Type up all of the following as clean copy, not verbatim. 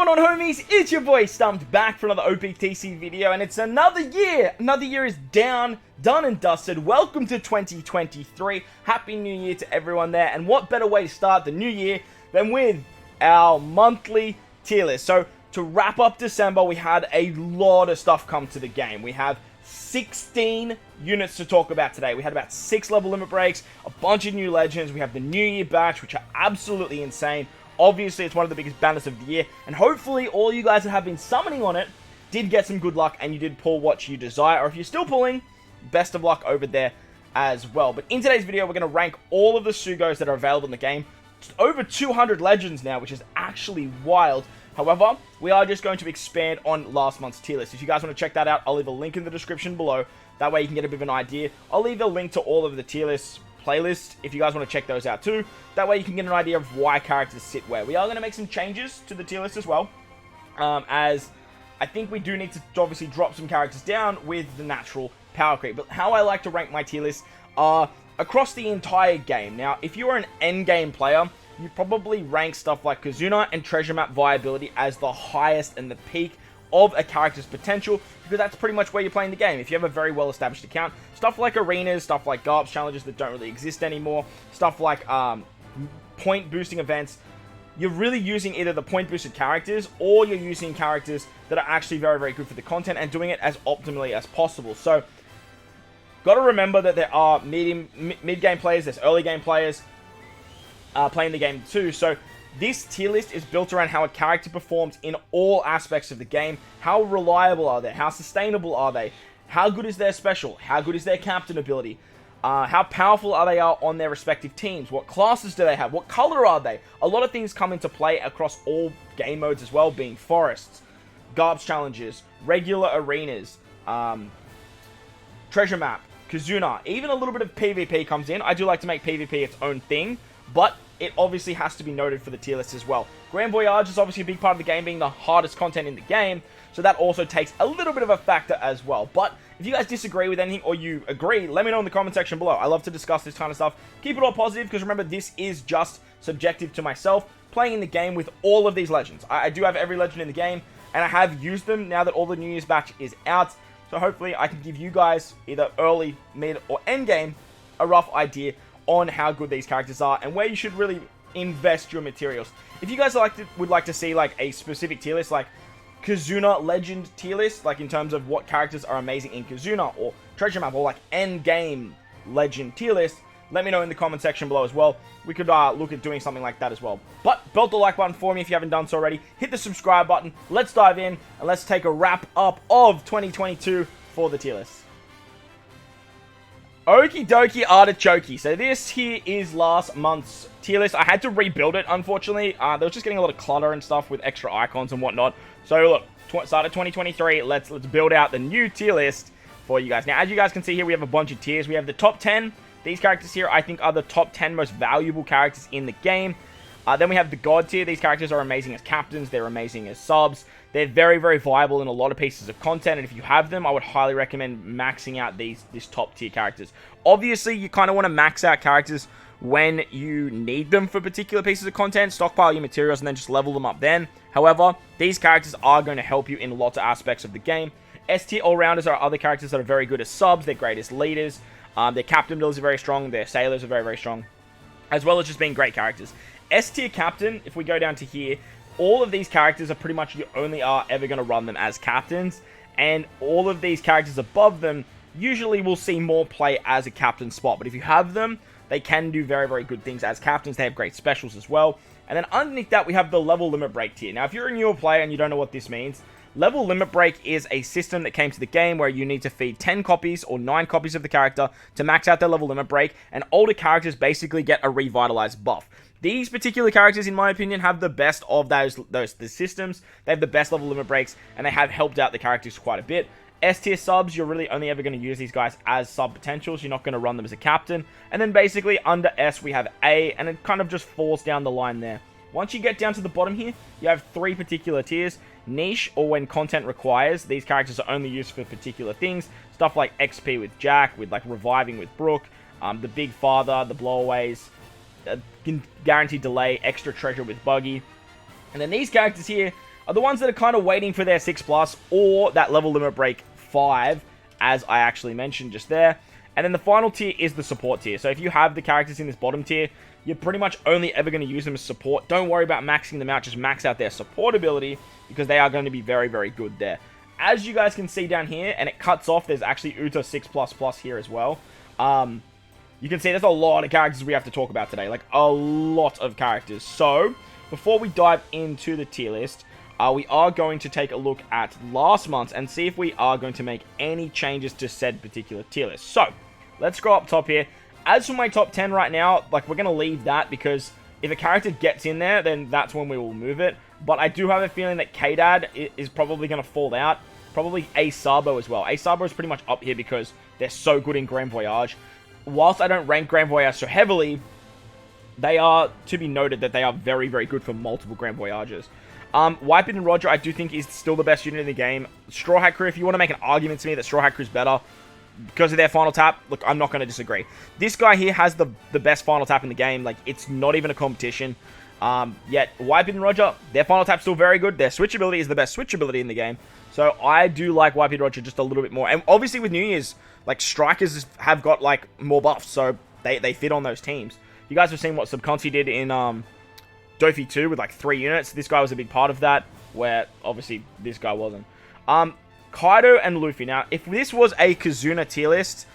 going on, homies? It's your boy StumpD back for another OPTC video, and it's another year. Another year is done and dusted. Welcome to 2023. Happy New Year to everyone there, and what better way to start the new year than with our monthly tier list. So, to wrap up December, we had a lot of stuff come to the game. We have 16 units to talk about today. We had about 6 level limit breaks, a bunch of new legends. We have the New Year batch, which are absolutely insane. Obviously, it's one of the biggest banners of the year, and hopefully all you guys that have been summoning on it did get some good luck and you did pull what you desire, or if you're still pulling, best of luck over there as well. But in today's video, we're going to rank all of the SUGOs that are available in the game. It's over 200 legends now, which is actually wild. However, we are just going to expand on last month's tier list. If you guys want to check that out, I'll leave a link in the description below. That way you can get a bit of an idea. I'll leave a link to all of the tier lists playlist if you guys want to check those out too. That way you can get an idea of why characters sit where. We are going to make some changes to the tier list as well, as I think we do need to obviously drop some characters down with the natural power creep. But how I like to rank my tier list are across the entire game. Now, if you are an endgame player, you probably rank stuff like Kazuna and treasure map viability as the highest and the peak of a character's potential, because that's pretty much where you're playing the game. If you have a very well established account, stuff like arenas, stuff like GARPS challenges that don't really exist anymore, stuff like point boosting events, you're really using either the point boosted characters or you're using characters that are actually very, very good for the content and doing it as optimally as possible. So, got to remember that there are mid-game players, there's early game players playing the game too. So, this tier list is built around how a character performs in all aspects of the game. How reliable are they? How sustainable are they? How good is their special? How good is their captain ability? How powerful are they on their respective teams? What classes do they have? What color are they? A lot of things come into play across all game modes as well, being forests, GARPS challenges, regular arenas, treasure map, Kazuna, even a little bit of PvP comes in. I do like to make PvP its own thing, but it obviously has to be noted for the tier list as well. Grand Voyage is obviously a big part of the game, being the hardest content in the game, so that also takes a little bit of a factor as well. But if you guys disagree with anything or you agree, let me know in the comment section below. I love to discuss this kind of stuff. Keep it all positive, because remember, this is just subjective to myself playing in the game with all of these legends. I do have every legend in the game, and I have used them now that all the New Year's batch is out. So hopefully I can give you guys, either early, mid, or end game, a rough idea on how good these characters are and where you should really invest your materials. If you guys would like to see like a specific tier list, like Kazuna legend tier list, like in terms of what characters are amazing in Kazuna or treasure map, or like end game legend tier list, let me know in the comment section below as well. We could look at doing something like that as well. But belt the like button for me if you haven't done so already. Hit the subscribe button. Let's dive in and let's take a wrap up of 2022 for the tier list. Okie dokie artichoke. So this here is last month's tier list. I had to rebuild it, unfortunately. There was just getting a lot of clutter and stuff with extra icons and whatnot. So look, start of 2023. Let's build out the new tier list for you guys. Now, as you guys can see here, we have a bunch of tiers. We have the top 10. These characters here, I think, are the top 10 most valuable characters in the game. Then we have the God tier. These characters are amazing as captains. They're amazing as subs. They're very, very viable in a lot of pieces of content, and if you have them, I would highly recommend maxing out these top tier characters. Obviously, you kind of want to max out characters when you need them for particular pieces of content, stockpile your materials, and then just level them up then. However, these characters are going to help you in lots of aspects of the game. S tier all-rounders are other characters that are very good as subs. They're great as leaders. Their captain abilities are very strong. Their sailors are very, very strong, as well as just being great characters. S tier captain, if we go down to here, all of these characters are pretty much, you only are ever going to run them as captains, and all of these characters above them usually will see more play as a captain spot. But if you have them, they can do very, very good things as captains. They have great specials as well. And then underneath that, we have the level limit break tier. Now, if you're a newer player and you don't know what this means, level limit break is a system that came to the game where you need to feed 10 copies or 9 copies of the character to max out their level limit break, and older characters basically get a revitalized buff. These particular characters, in my opinion, have the best of the systems. They have the best level limit breaks, and they have helped out the characters quite a bit. S tier subs, you're really only ever going to use these guys as sub potentials. You're not going to run them as a captain. And then basically under S, we have A, and it kind of just falls down the line there. Once you get down to the bottom here, you have 3 particular tiers. Niche, or when content requires. These characters are only used for particular things. Stuff like XP with Jack, with like reviving with Brook, the Big Father, the blowaways, guaranteed delay, extra treasure with Buggy. And then these characters here are the ones that are kind of waiting for their 6+, or that level limit break 5, as I actually mentioned just there. And then the final tier is the support tier. So if you have the characters in this bottom tier, you're pretty much only ever going to use them as support. Don't worry about maxing them out, just max out their support ability, because they are going to be very, very good there. As you guys can see down here, and it cuts off, there's actually Uta 6++ here as well. You can see there's a lot of characters we have to talk about today, like a lot of characters. So, before we dive into the tier list, we are going to take a look at last month's and see if we are going to make any changes to said particular tier list. So, let's go up top here. As for my top 10 right now, like, we're going to leave that because if a character gets in there, then that's when we will move it. But I do have a feeling that K-Dad is probably going to fall out. Probably Ace Sabo as well. Ace Sabo is pretty much up here because they're so good in Grand Voyage. Whilst I don't rank Grand Voyage so heavily, they are to be noted that they are very, very good for multiple Grand Voyages. Wipe It and Roger, I do think is still the best unit in the game. Straw Hat Crew, if you want to make an argument to me that Straw Hat Crew is better because of their final tap, look, I'm not going to disagree. This guy here has the best final tap in the game. Like, it's not even a competition. Yet, Wipe It and Roger, their final tap's still very good. Their switch ability is the best switch ability in the game. So, I do like Wipe It and Roger just a little bit more. And obviously, with New Year's, like, strikers have got, like, more buffs. So, they fit on those teams. You guys have seen what Subconti did in, Dofi 2 with, like, 3 units. This guy was a big part of that, where, obviously, this guy wasn't. Kaido and Luffy. Now, if this was a Kazuna tier list,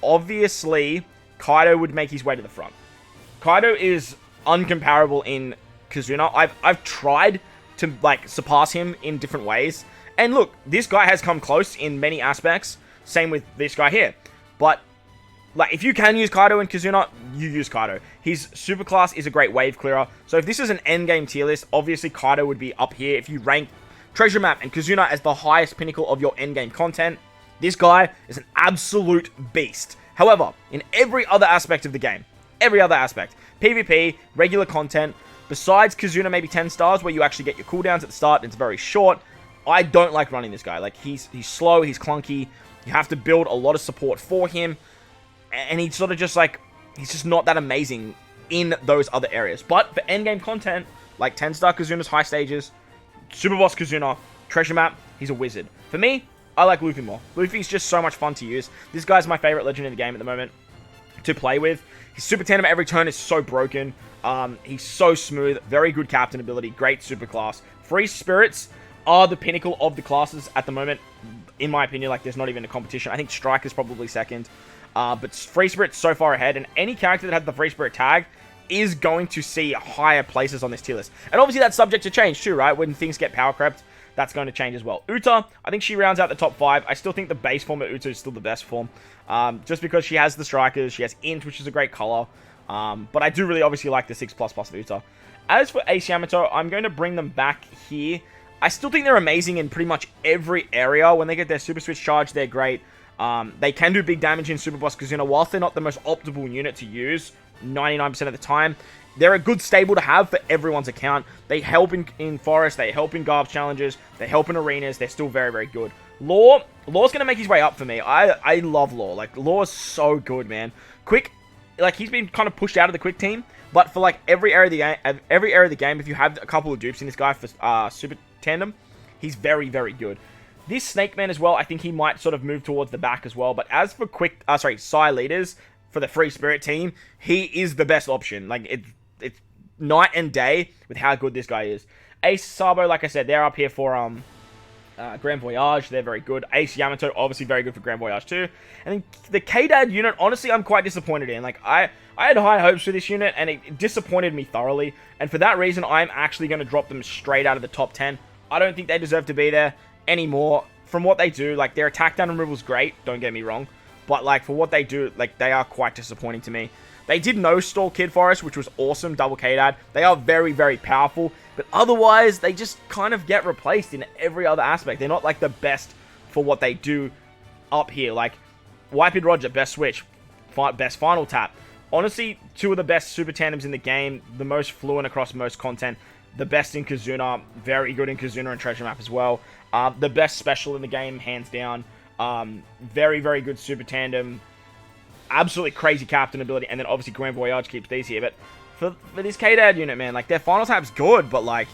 obviously, Kaido would make his way to the front. Kaido is uncomparable in Kazuna. I've tried to, like, surpass him in different ways. And look, this guy has come close in many aspects. Same with this guy here. But, like, if you can use Kaido in Kazuna, you use Kaido. His super class is a great wave clearer. So if this is an endgame tier list, obviously Kaido would be up here. If you rank Treasure Map and Kazuna as the highest pinnacle of your endgame content, this guy is an absolute beast. However, in every other aspect of the game, every other aspect, PvP, regular content, besides Kazuna maybe 10 stars where you actually get your cooldowns at the start, and it's very short, I don't like running this guy. Like, he's slow, he's clunky, you have to build a lot of support for him, and he's sort of just like, he's just not that amazing in those other areas. But for endgame content, like 10-star Kazuna's high stages, Super Boss Kazuna, Treasure Map, he's a wizard. For me, I like Luffy more. Luffy's just so much fun to use. This guy's my favorite legend in the game at the moment to play with. His super tandem every turn is so broken. He's so smooth, very good captain ability, great super class. Free Spirits are the pinnacle of the classes at the moment, in my opinion. Like, there's not even a competition. I think Strike is probably second. But Free Spirit's so far ahead, and any character that has the Free Spirit tag is going to see higher places on this tier list. And obviously that's subject to change too, right? When things get power crept, that's going to change as well. Uta, I think she rounds out the top 5. I still think the base form of Uta is still the best form. Just because she has the strikers, she has Int, which is a great color. But I do really obviously like the 6++ of Uta. As for Ace Yamato, I'm going to bring them back here. I still think they're amazing in pretty much every area. When they get their Super Switch charge, they're great. They can do big damage in Super Boss Kazuna. Whilst they're not the most optimal unit to use 99% of the time, they're a good stable to have for everyone's account. They help in Forest, they help in Garbs challenges, they help in arenas. They're still very, very good. Law's going to make his way up for me. I love Law. Like, Law is so good, man. Quick, like, he's been kind of pushed out of the quick team, but for, like, every area of the game, if you have a couple of dupes in this guy for Super Tandem, he's very, very good. This Snake Man as well, I think he might sort of move towards the back as well. But as for Psy leaders for the Free Spirit team, he is the best option. Like, it's night and day with how good this guy is. Ace Sabo, like I said, they're up here for Grand Voyage. They're very good. Ace Yamato, obviously very good for Grand Voyage too. And then the K-Dad unit, honestly, I'm quite disappointed in. Like, I had high hopes for this unit, and it disappointed me thoroughly. And for that reason, I'm actually going to drop them straight out of the top 10. I don't think they deserve to be there anymore. From what they do, like, their attack down removal is great, don't get me wrong, but, like, for what they do, like, they are quite disappointing to me. They did no-stall Kid Forest, which was awesome, double K-Dad. They are very, very powerful, but otherwise, they just kind of get replaced in every other aspect. They're not, like, the best for what they do up here. Like, Wipe It Roger, best switch, best final tap. Honestly, two of the best super tandems in the game, the most fluent across most content. The best in Kazuna, very good in Kazuna and Treasure Map as well. The best special in the game, hands down. Very, very good super tandem. Absolutely crazy captain ability. And then obviously Grand Voyage keeps these here. But for this K-Dad unit, man, like, their final tap's good, but, like,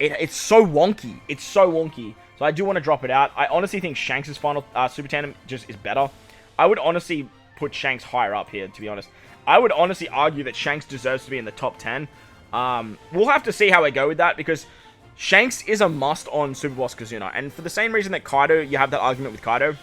it's so wonky. It's so wonky. So I do want to drop it out. I honestly think Shanks' final Super Tandem just is better. I would honestly put Shanks higher up here, to be honest. I would honestly argue that Shanks deserves to be in the top 10. We'll have to see how I go with that, because Shanks is a must on Super Boss Kazuna. And for the same reason that Kaido, you have that argument with Kaido,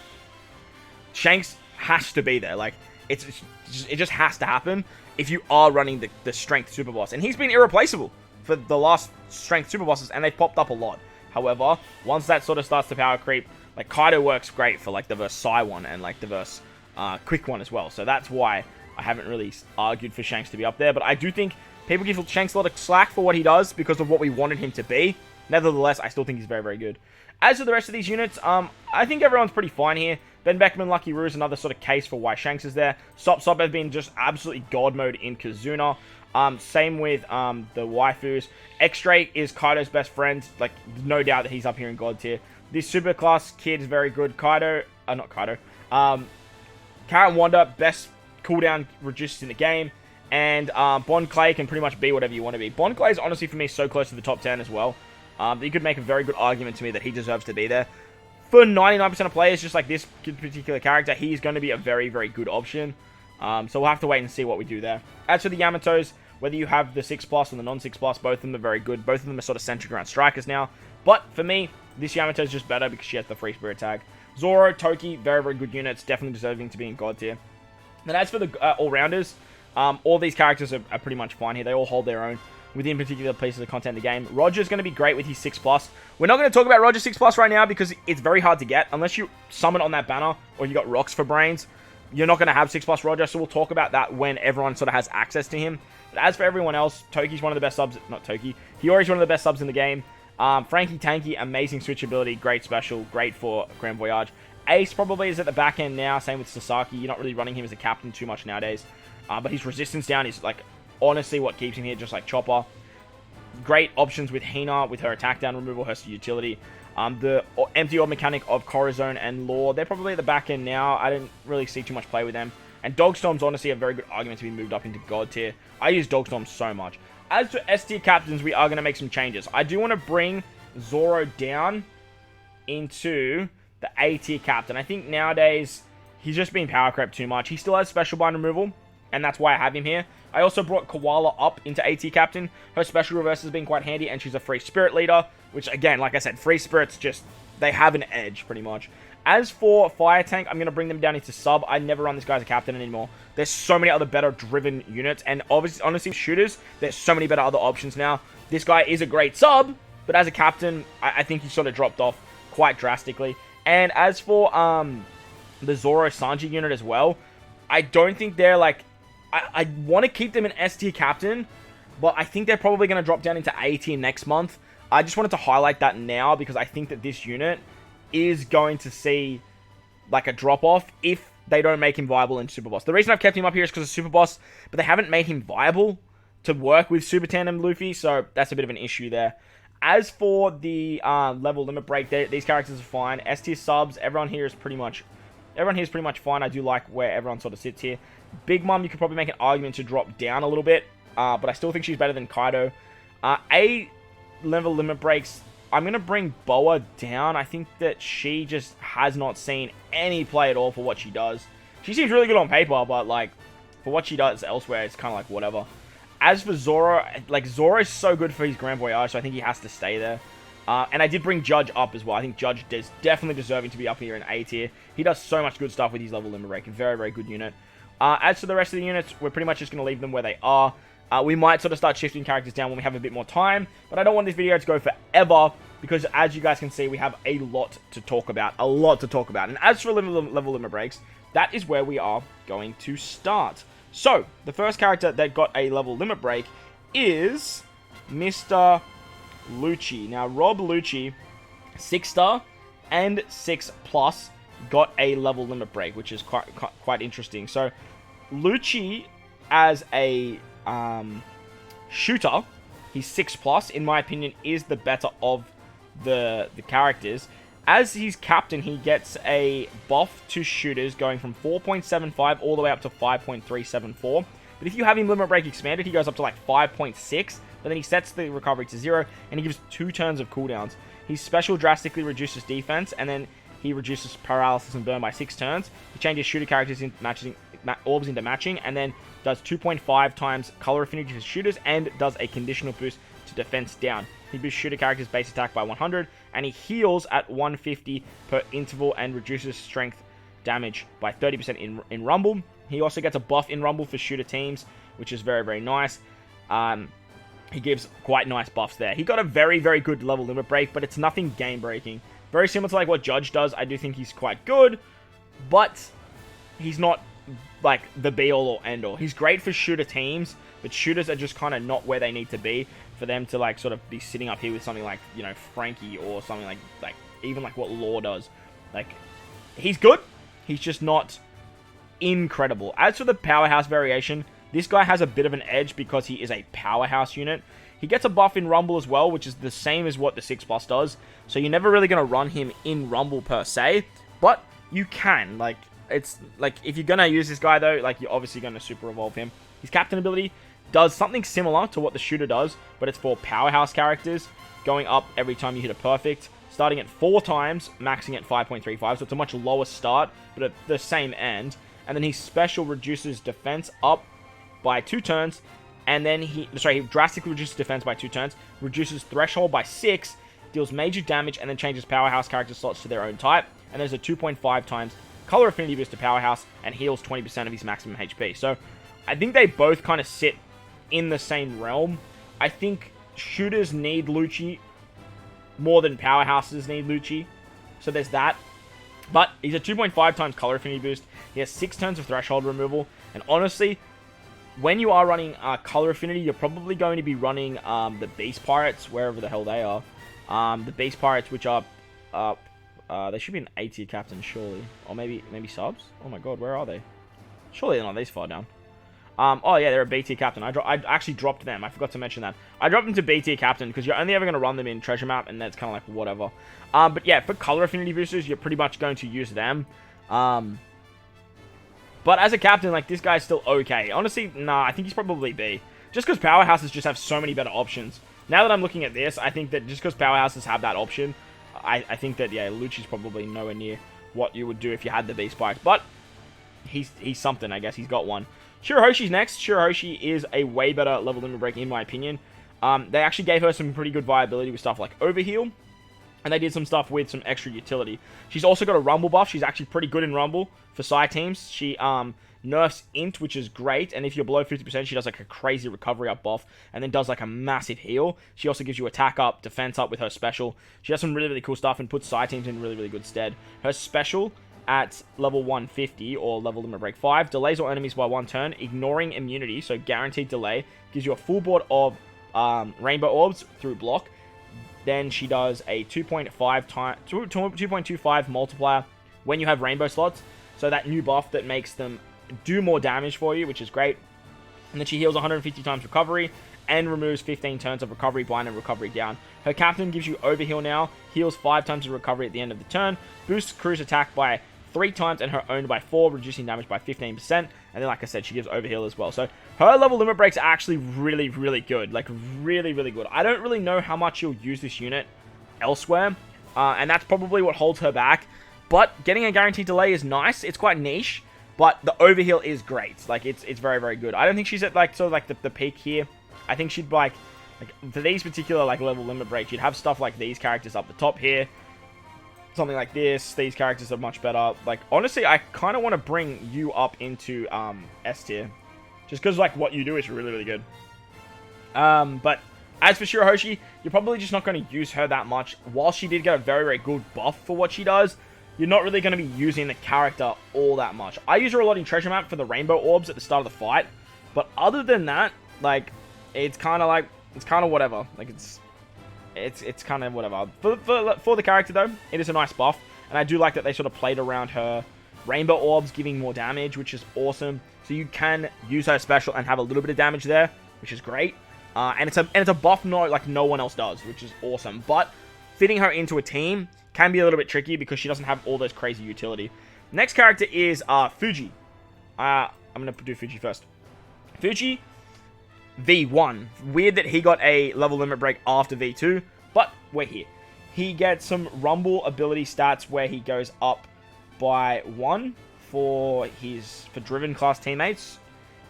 Shanks has to be there. Like, it just has to happen if you are running the Strength Super Boss. And he's been irreplaceable for the last Strength Super Bosses, and they've popped up a lot. However, once that sort of starts to power creep, like, Kaido works great for, like, the Versailles one and, like, the Verse Quick one as well. So that's why I haven't really argued for Shanks to be up there. But I do think people give Shanks a lot of slack for what he does because of what we wanted him to be. Nevertheless, I still think he's very, very good. As for the rest of these units, I think everyone's pretty fine here. Ben Beckman, Lucky Roo is another sort of case for why Shanks is there. Sop has been just absolutely god mode in Kazuna. Same with the waifus. X-Drey is Kaido's best friend. Like, no doubt that he's up here in God tier. This super class kid is very good. Kaido, not Kaido. Carrot and Wanda, best cooldown reduced in the game. And Bon Clay can pretty much be whatever you want to be. Bon Clay is honestly, for me, so close to the top 10 as well. You could make a very good argument to me that he deserves to be there. For 99% of players, just like this particular character, he's going to be a very, very good option. So we'll have to wait and see what we do there. As for the Yamatos, whether you have the 6+ and the non-6+, both of them are very good. Both of them are sort of centric around strikers now. But for me, this Yamato is just better because she has the free spirit tag. Zoro, Toki, very, very good units. Definitely deserving to be in God tier. And as for the all-rounders, all these characters are pretty much fine here. They all hold their own within particular pieces of content in the game. Roger's going to be great with his 6+. We're not going to talk about Roger 6+ right now because it's very hard to get. Unless you summon on that banner or you got rocks for brains, you're not going to have 6+ Roger. So we'll talk about that when everyone sort of has access to him. But as for everyone else, Toki's one of the best subs. Not Toki. Hiyori's one of the best subs in the game. Frankie Tanky, amazing switchability, great special, great for Grand Voyage. Ace probably is at the back end now, same with Sasaki. You're not really running him as a captain too much nowadays. But his resistance down is, like, honestly what keeps him here, just like Chopper. Great options with Hina, with her attack down removal, her utility. The empty orb mechanic of Corazon and Law, they're probably at the back end now. I didn't really see too much play with them. And Dogstorm's honestly a very good argument to be moved up into God tier. I use Dogstorm so much. As for S tier captains, we are going to make some changes. I do want to bring Zoro down into the A tier captain. I think nowadays he's just been power crept too much. He still has special bind removal, and that's why I have him here. I also brought Koala up into A tier captain. Her special reverse has been quite handy, and she's a free spirit leader, which again, like I said, free spirits just, they have an edge pretty much. As for Fire Tank, I'm going to bring them down into sub. I never run this guy as a captain anymore. There's so many other better driven units, and obviously, honestly, shooters, there's so many better other options now. This guy is a great sub, but as a captain, I think he sort of dropped off quite drastically. And as for the Zoro Sanji unit as well, I don't think they're like, I want to keep them in S tier captain, but I think they're probably going to drop down into A tier next month. I just wanted to highlight that now because I think that this unit is going to see like a drop off if they don't make him viable in Super Boss. The reason I've kept him up here is because of Super Boss, but they haven't made him viable to work with Super Tandem Luffy, so that's a bit of an issue there. As for the level limit break, these characters are fine. S tier subs, everyone here is pretty much fine. I do like where everyone sort of sits here. Big Mom, you could probably make an argument to drop down a little bit, but I still think she's better than Kaido. A level limit breaks, I'm going to bring Boa down. I think that she just has not seen any play at all for what she does. She seems really good on paper, but like for what she does elsewhere, it's kind of like whatever. As for Zoro, like Zoro is so good for his Grand Voyage, so I think he has to stay there. And I did bring Judge up as well. I think Judge is definitely deserving to be up here in A tier. He does so much good stuff with his level limit break. Very, very good unit. As for the rest of the units, we're pretty much just going to leave them where they are. We might sort of start shifting characters down when we have a bit more time, but I don't want this video to go forever because as you guys can see, we have a lot to talk about. And as for level limit breaks, that is where we are going to start. So, the first character that got a level limit break is Mr. Lucci. Now, Rob Lucci, 6-star and 6+, got a level limit break, which is quite interesting. So, Lucci as a shooter, he's 6+, in my opinion, is the better of the characters. As his captain, he gets a buff to shooters going from 4.75 all the way up to 5.374. But if you have him limit break expanded, he goes up to like 5.6. but then he sets the recovery to 0, and he gives 2 turns of cooldowns. His special drastically reduces defense, and then he reduces paralysis and burn by 6 turns. He changes shooter characters into orbs into matching, and then does 2.5 times color affinity for shooters, and does a conditional boost to defense down. He boosts shooter characters' base attack by 100, and he heals at 150 per interval and reduces strength damage by 30% in Rumble. He also gets a buff in Rumble for shooter teams, which is very, very nice. He gives quite nice buffs there. He got a very, very good level limit break, but it's nothing game-breaking. Very similar to like what Judge does. I do think he's quite good, but he's not like the be-all or end-all. He's great for shooter teams, but shooters are just kind of not where they need to be for them to like sort of be sitting up here with something like, you know, Frankie or something like even like what Law does. Like, he's good. He's just not incredible. As for the powerhouse variation, this guy has a bit of an edge because he is a powerhouse unit. He gets a buff in Rumble as well, which is the same as what the 6+ does. So you're never really going to run him in Rumble per se, but you can. Like, it's like if you're going to use this guy though, like you're obviously going to super evolve him. His captain ability does something similar to what the shooter does, but it's for powerhouse characters, going up every time you hit a perfect, starting at 4 times, maxing at 5.35, so it's a much lower start, but at the same end. And then his special reduces defense up by 2 turns, and then he drastically reduces defense by 2 turns, reduces threshold by 6, deals major damage, and then changes powerhouse character slots to their own type. And there's a 2.5 times color affinity boost to powerhouse, and heals 20% of his maximum HP. So I think they both kind of sit in the same realm. I think shooters need Lucci more than powerhouses need Lucci, so there's that. But he's a 2.5 times color affinity boost. He has 6 turns of threshold removal, and honestly, when you are running color affinity, you're probably going to be running the Beast Pirates, wherever the hell they are. The Beast Pirates, which are they should be an A tier captain, surely, or maybe subs. Oh my god, where are they? Surely they're not this far down. Oh yeah, they're a B tier captain. I actually dropped them. I forgot to mention that. I dropped them to B tier captain because you're only ever going to run them in treasure map, and that's kind of like whatever. But yeah, for color affinity boosters, you're pretty much going to use them. But as a captain, like, this guy's still okay. Honestly, nah, I think he's probably B. Just because powerhouses just have so many better options. Now that I'm looking at this, I think that just because powerhouses have that option, I think that, yeah, Lucci's probably nowhere near what you would do if you had the B spikes. But he's something, I guess. He's got one. Shirahoshi's next. Shirahoshi is a way better level limit break, in my opinion. They actually gave her some pretty good viability with stuff like Overheal, and they did some stuff with some extra utility. She's also got a Rumble buff. She's actually pretty good in Rumble for side teams. She nerfs Int, which is great, and if you're below 50%, she does like a crazy recovery up buff, and then does like a massive heal. She also gives you attack up, defense up with her special. She has some really, really cool stuff and puts side teams in really, really good stead. Her special at level 150, or level limit break 5, delays all enemies by 1 turn, ignoring immunity, so guaranteed delay, gives you a full board of rainbow orbs through block. Then she does a 2.25 multiplier when you have rainbow slots, so that new buff that makes them do more damage for you, which is great. And then she heals 150 times recovery, and removes 15 turns of recovery blind and recovery down. Her captain gives you overheal now, heals 5 times of recovery at the end of the turn, boosts crew's attack by 3 times and her own by 4, reducing damage by 15%. And then, like I said, she gives overheal as well. So her level limit breaks are actually really, really good. Like, really, really good. I don't really know how much you'll use this unit elsewhere, and that's probably what holds her back. But getting a guaranteed delay is nice. It's quite niche, but the overheal is great. Like, it's very, very good. I don't think she's at, like, sort of like the peak here. I think she'd, like for these particular, like, level limit breaks, you'd have stuff like these characters up the top here. Something like this. These characters are much better. Like, honestly, I kind of want to bring you up into S tier. Just because, like, what you do is really, really good. But as for Shirahoshi, you're probably just not going to use her that much. While she did get a very, very good buff for what she does, you're not really going to be using the character all that much. I use her a lot in treasure map for the rainbow orbs at the start of the fight. But other than that, like, it's kind of whatever. Like, it's kind of whatever. For the character, though, it is a nice buff. And I do like that they sort of played around her rainbow orbs giving more damage, which is awesome. So you can use her special and have a little bit of damage there, which is great. And it's a buff no one else does, which is awesome. But fitting her into a team can be a little bit tricky because she doesn't have all those crazy utility. Next character is Fuji. I'm going to do Fuji first. Fuji, V1. Weird that he got a level limit break after V2, but we're here. He gets some Rumble ability stats where he goes up by 1 for Driven class teammates,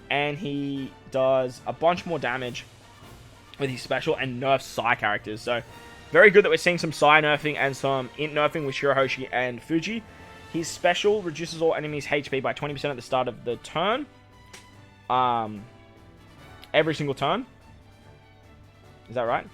and he does a bunch more damage with his special and nerfs Psy characters. So very good that we're seeing some Psy nerfing and some Int nerfing with Shirahoshi and Fuji. His special reduces all enemies' HP by 20% at the start of the turn. Every single turn. Is that right?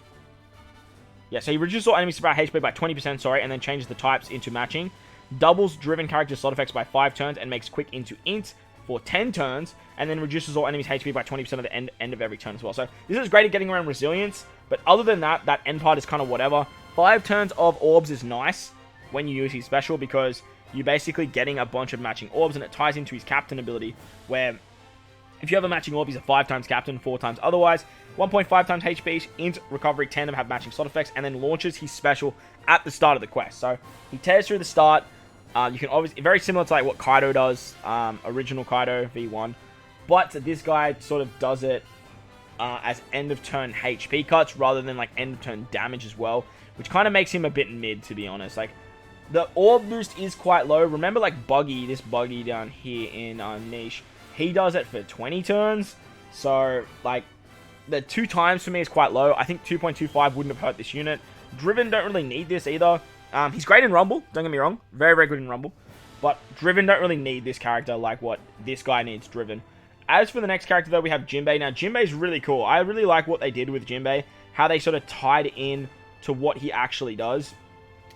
Yeah, so he reduces all enemies' HP by 20%, sorry, and then changes the types into matching. Doubles driven character slot effects by 5 turns and makes quick into Int for 10 turns, and then reduces all enemies' HP by 20% at the end of every turn as well. So this is great at getting around resilience, but other than that, that end part is kind of whatever. 5 turns of orbs is nice when you use his special, because you're basically getting a bunch of matching orbs, and it ties into his captain ability, where if you have a matching orb, he's a 5 times captain, 4 times otherwise. 1.5 times HP, Int, Recovery, Tandem have matching slot effects, and then launches his special at the start of the quest. So he tears through the start. You can obviously, very similar to like what Kaido does, original Kaido V1, but this guy sort of does it as end of turn HP cuts rather than like end of turn damage as well, which kind of makes him a bit mid, to be honest. Like the orb boost is quite low. Remember like Buggy, this Buggy down here in Niche, he does it for 20 turns. So like the 2 times for me is quite low. I think 2.25 wouldn't have hurt this unit. Driven don't really need this either. He's great in Rumble, don't get me wrong. Very, very good in Rumble. But Driven don't really need this character like what this guy needs Driven. As for the next character, though, we have Jinbe. Now, Jinbe's really cool. I really like what they did with Jinbe. How they sort of tied in to what he actually does.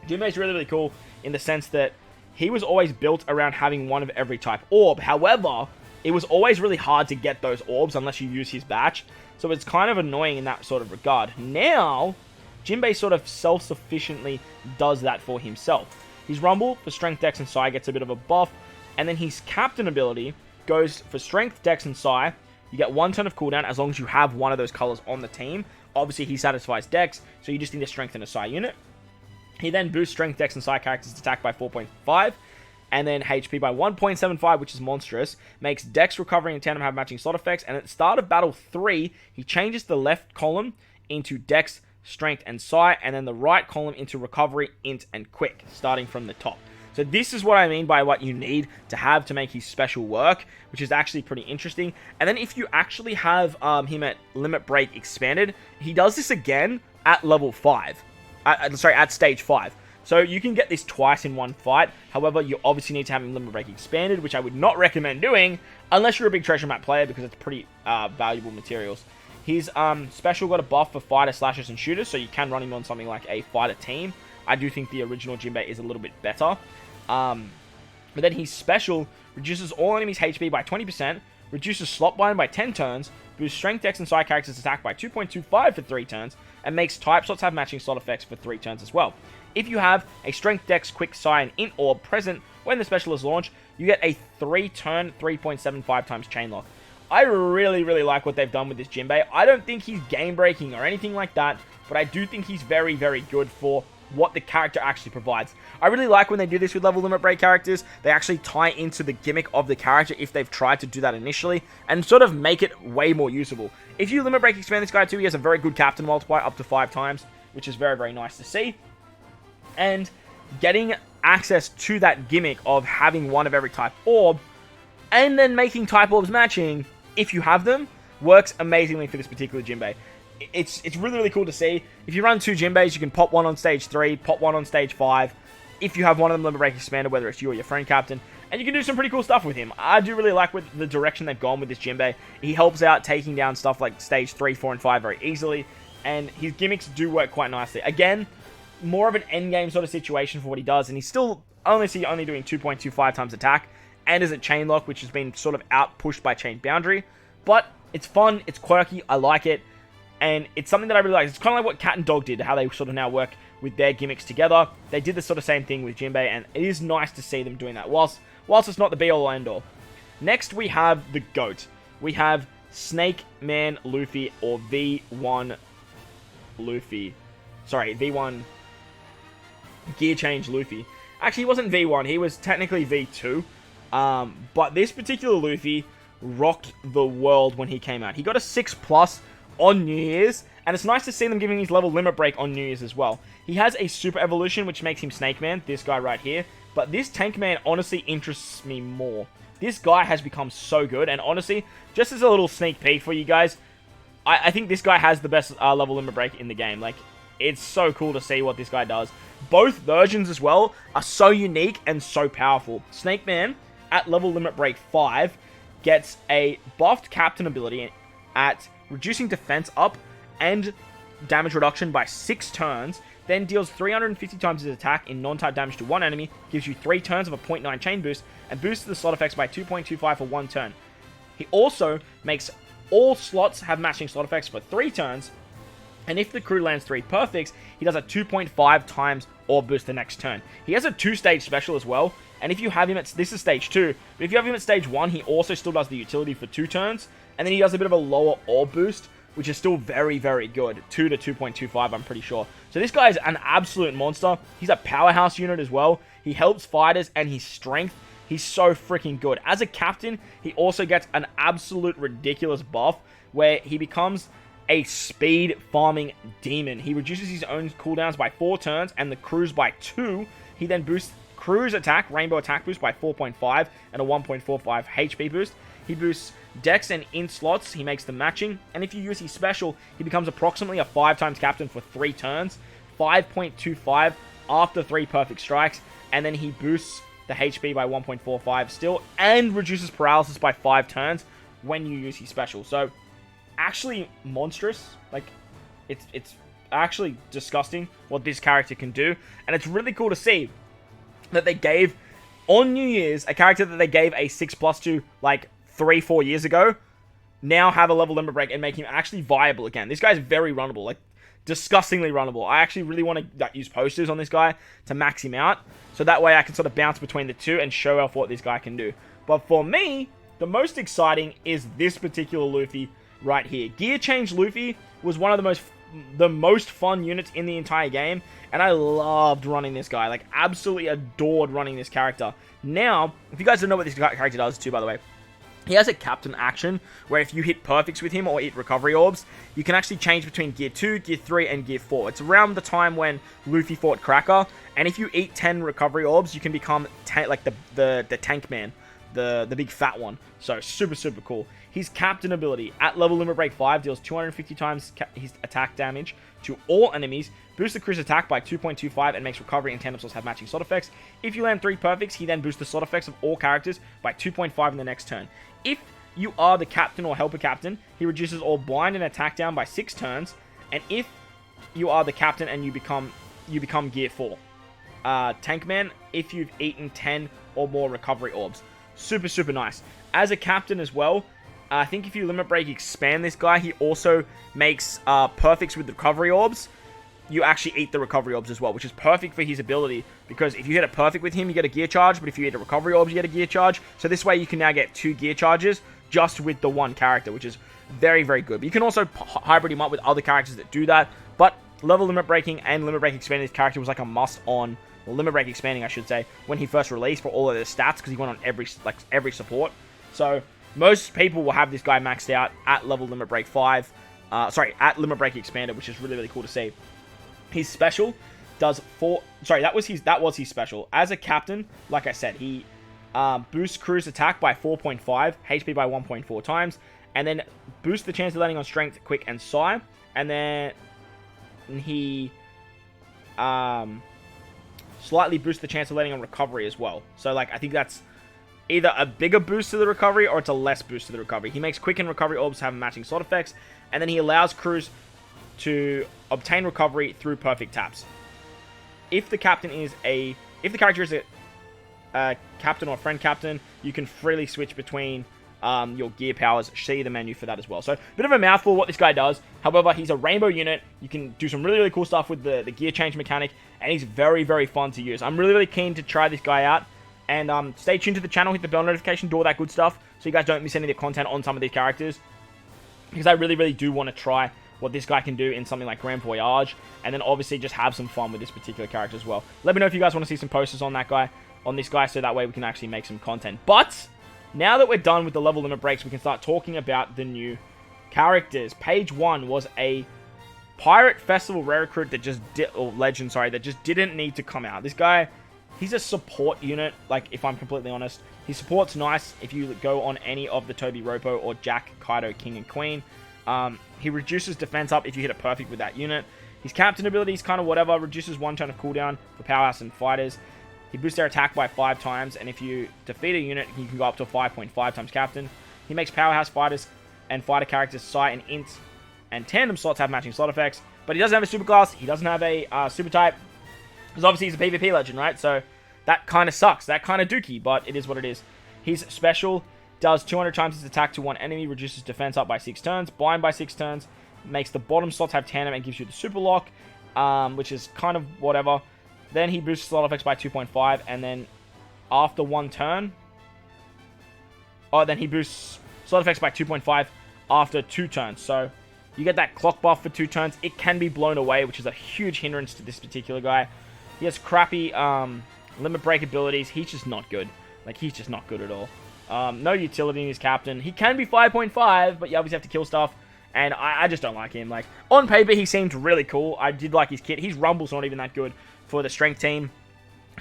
Jinbe's really, really cool in the sense that he was always built around having one of every type orb. However, it was always really hard to get those orbs unless you use his batch. So it's kind of annoying in that sort of regard. Now, Jinbe sort of self-sufficiently does that for himself. His Rumble for Strength, Dex, and Psi gets a bit of a buff. And then his Captain ability goes for Strength, Dex, and Psi. You get 1 turn of cooldown as long as you have one of those colors on the team. Obviously, he satisfies Dex, so you just need to strengthen a Psi unit. He then boosts Strength, Dex, and Psi characters' attack by 4.5. And then HP by 1.75, which is monstrous. Makes Dex, Recovery, and Tandem have matching slot effects. And at the start of Battle 3, he changes the left column into Dex, Strength, and Psi, and then the right column into Recovery, Int, and Quick, starting from the top. So this is what I mean by what you need to have to make his special work, which is actually pretty interesting. And then if you actually have him at Limit Break expanded, he does this again at level 5. At stage 5. So you can get this twice in one fight. However, you obviously need to have him Limit Break expanded, which I would not recommend doing unless you're a big treasure map player, because it's pretty valuable materials. His special got a buff for fighter, slashers, and shooters, so you can run him on something like a fighter team. I do think the original Jinbe is a little bit better. But then his special reduces all enemies' HP by 20%, reduces slot bind by 10 turns, boosts Strength, Dex, and Psi characters' attack by 2.25 for 3 turns, and makes type slots have matching slot effects for 3 turns as well. If you have a Strength, Dex, Quick, Psi, and Int orb present when the special is launched, you get a 3-turn, 3.75 times chain lock. I really, really like what they've done with this Jinbe. I don't think he's game-breaking or anything like that, but I do think he's very, very good for what the character actually provides. I really like when they do this with level limit break characters. They actually tie into the gimmick of the character if they've tried to do that initially, and sort of make it way more usable. If you limit break expand this guy too, he has a very good captain multiplier up to 5 times, which is very, very nice to see. And getting access to that gimmick of having one of every type orb, and then making type orbs matching, if you have them, works amazingly for this particular Jinbe. It's really, really cool to see. If you run 2 Jinbes, you can pop one on stage 3, pop one on stage 5. If you have one of them Limit Break expanded, whether it's you or your friend captain, and you can do some pretty cool stuff with him. I do really like the direction they've gone with this Jinbe. He helps out taking down stuff like stage 3, 4, and 5 very easily, and his gimmicks do work quite nicely. Again, more of an endgame sort of situation for what he does, and he's still only doing 2.25 times attack, and is a chain lock, which has been sort of out-pushed by chain boundary. But it's fun, it's quirky, I like it, and it's something that I really like. It's kind of like what Cat and Dog did, how they sort of now work with their gimmicks together. They did the sort of same thing with Jinbe, and it is nice to see them doing that, whilst it's not the be-all or end-all. Next, we have the GOAT. We have Snake Man Luffy, or V1 Luffy. Sorry, V1 Gear Change Luffy. Actually, he wasn't V1, he was technically V2. But this particular Luffy rocked the world when he came out. He got a 6+ on New Year's, and it's nice to see them giving his level limit break on New Year's as well. He has a super evolution, which makes him Snake Man, this guy right here, but this Tank Man honestly interests me more. This guy has become so good, and honestly, just as a little sneak peek for you guys, I think this guy has the best level limit break in the game. Like, it's so cool to see what this guy does. Both versions as well are so unique and so powerful. Snake Man, at level limit break 5, gets a buffed captain ability at reducing defense up and damage reduction by 6 turns, then deals 350 times his attack in non-type damage to one enemy, gives you 3 turns of a 0.9 chain boost, and boosts the slot effects by 2.25 for 1 turn. He also makes all slots have matching slot effects for 3 turns, and if the crew lands 3 perfects, he does a 2.5 times orb boost the next turn. He has a 2-stage special as well, and if you have him at, this is stage 2, but if you have him at stage 1, he also still does the utility for 2 turns, and then he does a bit of a lower orb boost, which is still very, very good. 2 to 2.25, I'm pretty sure. So this guy is an absolute monster. He's a powerhouse unit as well. He helps fighters, and his strength, he's so freaking good. As a captain, he also gets an absolute ridiculous buff, where he becomes a speed farming demon. He reduces his own cooldowns by 4 turns, and the crew's by 2. He then boosts crew's attack, rainbow attack boost by 4.5, and a 1.45 HP boost. He boosts dex and in slots, he makes them matching, and if you use his special, he becomes approximately a 5 times captain for 3 turns, 5.25 after 3 perfect strikes, and then he boosts the HP by 1.45 still, and reduces paralysis by 5 turns when you use his special. So, actually monstrous. Like, it's actually disgusting what this character can do, and it's really cool to see that they gave, on New Year's, a character that they gave a 6+ to, like, 3-4 years ago, now have a level limit break and make him actually viable again. This guy's very runnable, like, disgustingly runnable. I actually really want to use posters on this guy to max him out, so that way I can sort of bounce between the two and show off what this guy can do. But for me, the most exciting is this particular Luffy right here. Gear Change Luffy was one of the most fun units in the entire game, and I loved running this guy. Like, absolutely adored running this character. Now, if you guys don't know what this character does too, by the way, he has a captain action, where if you hit perfects with him or hit recovery orbs, you can actually change between Gear 2, Gear 3, and Gear 4. It's around the time when Luffy fought Cracker, and if you eat 10 recovery orbs, you can become like the Tank Man, the big fat one. So, super, super cool. His captain ability, at level limit break 5, deals 250 times his attack damage to all enemies, boosts the crew's attack by 2.25, and makes recovery and tandem slots have matching slot effects. If you land 3 perfects, he then boosts the slot effects of all characters by 2.5 in the next turn. If you are the captain or helper captain, he reduces all blind and attack down by 6 turns, and if you are the captain and you become Gear 4. Tank Man, if you've eaten 10 or more recovery orbs. Super, super nice. As a captain as well, I think if you limit break expand this guy, he also makes perfects with recovery orbs. You actually eat the recovery orbs as well, which is perfect for his ability, because if you hit a perfect with him, you get a gear charge, but if you eat a recovery orbs, you get a gear charge. So this way you can now get 2 gear charges just with the one character, which is very, very good. But you can also hybrid him up with other characters that do that, but level limit breaking and limit break expanding this character was like a must on, well, limit break expanding, I should say, when he first released for all of the stats, because he went on every support. So most people will have this guy maxed out at level limit break 5. At limit break expanded, which is really, really cool to see. His special does 4... Sorry, that was his special. As a captain, like I said, he boosts crew's attack by 4.5, HP by 1.4 times, and then boosts the chance of landing on strength, quick, and psi. And then he slightly boosts the chance of landing on recovery as well. So, like, I think that's either a bigger boost to the recovery or it's a less boost to the recovery. He makes quick and recovery orbs have matching slot effects, and then he allows crews to obtain recovery through perfect taps. If the character is a captain or friend captain, you can freely switch between your gear powers. See the menu for that as well. So, a bit of a mouthful what this guy does. However, he's a rainbow unit. You can do some really, really cool stuff with the gear change mechanic, and he's very, very fun to use. I'm really, really keen to try this guy out. And stay tuned to the channel, hit the bell notification, do all that good stuff, so you guys don't miss any of the content on some of these characters. Because I really, really do want to try what this guy can do in something like Grand Voyage, and then obviously just have some fun with this particular character as well. Let me know if you guys want to see some posters on this guy, so that way we can actually make some content. But now that we're done with the level limit breaks, we can start talking about the new characters. Page 1 was a Pirate Festival rare recruit that just legend, sorry, that just didn't need to come out. This guy, he's a support unit, like, if I'm completely honest. His support's nice if you go on any of the Toby Ropo or Jack, Kaido, King, and Queen. He reduces defense up if you hit it perfect with that unit. His captain ability is kind of whatever, reduces 1 turn of cooldown for powerhouse and fighters. He boosts their attack by 5 times, and if you defeat a unit, he can go up to 5.5 times captain. He makes powerhouse fighters and fighter characters Psi and Int and Tandem slots have matching slot effects, but he doesn't have a super class, he doesn't have a super type, because obviously he's a PvP legend, right? So that kind of sucks, that kind of dookie, but it is what it is. His special does 200 times his attack to one enemy, reduces defense up by 6 turns, bind by 6 turns, makes the bottom slots have tandem and gives you the super lock, which is kind of whatever. Then he boosts slot effects by 2.5, and then after 1 turn, then he boosts slot effects by 2.5 after 2 turns. So you get that clock buff for 2 turns. It can be blown away, which is a huge hindrance to this particular guy. He has crappy limit break abilities. He's just not good. Like, he's just not good at all. No utility in his captain. He can be 5.5, but you obviously have to kill stuff. And I just don't like him. Like, on paper, he seemed really cool. I did like his kit. His Rumble's not even that good for the strength team.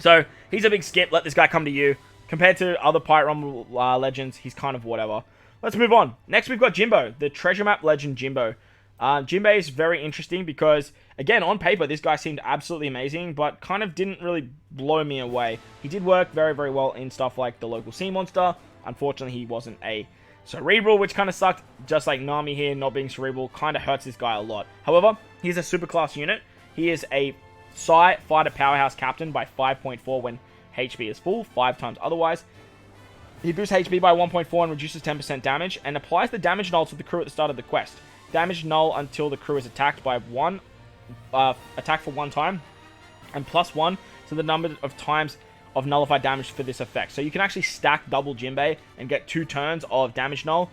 So, he's a big skip. Let this guy come to you. Compared to other Pirate Rumble legends, he's kind of whatever. Let's move on. Next, we've got Jimbo, the treasure map legend Jimbo. Jinbe is very interesting because, again, on paper, this guy seemed absolutely amazing, but kind of didn't really blow me away. He did work very, very well in stuff like the local sea monster. Unfortunately, he wasn't a cerebral, which kind of sucked. Just like Nami here, not being cerebral, kind of hurts this guy a lot. However, he's a super class unit. He is a Psi fighter powerhouse captain by 5.4 when HP is full, 5 times otherwise. He boosts HP by 1.4 and reduces 10% damage, and applies the damage null to the crew at the start of the quest. Damage null until the crew is attacked by attack for 1 time, and +1 to the number of times of nullified damage for this effect. So you can actually stack double Jinbe and get 2 turns of damage null.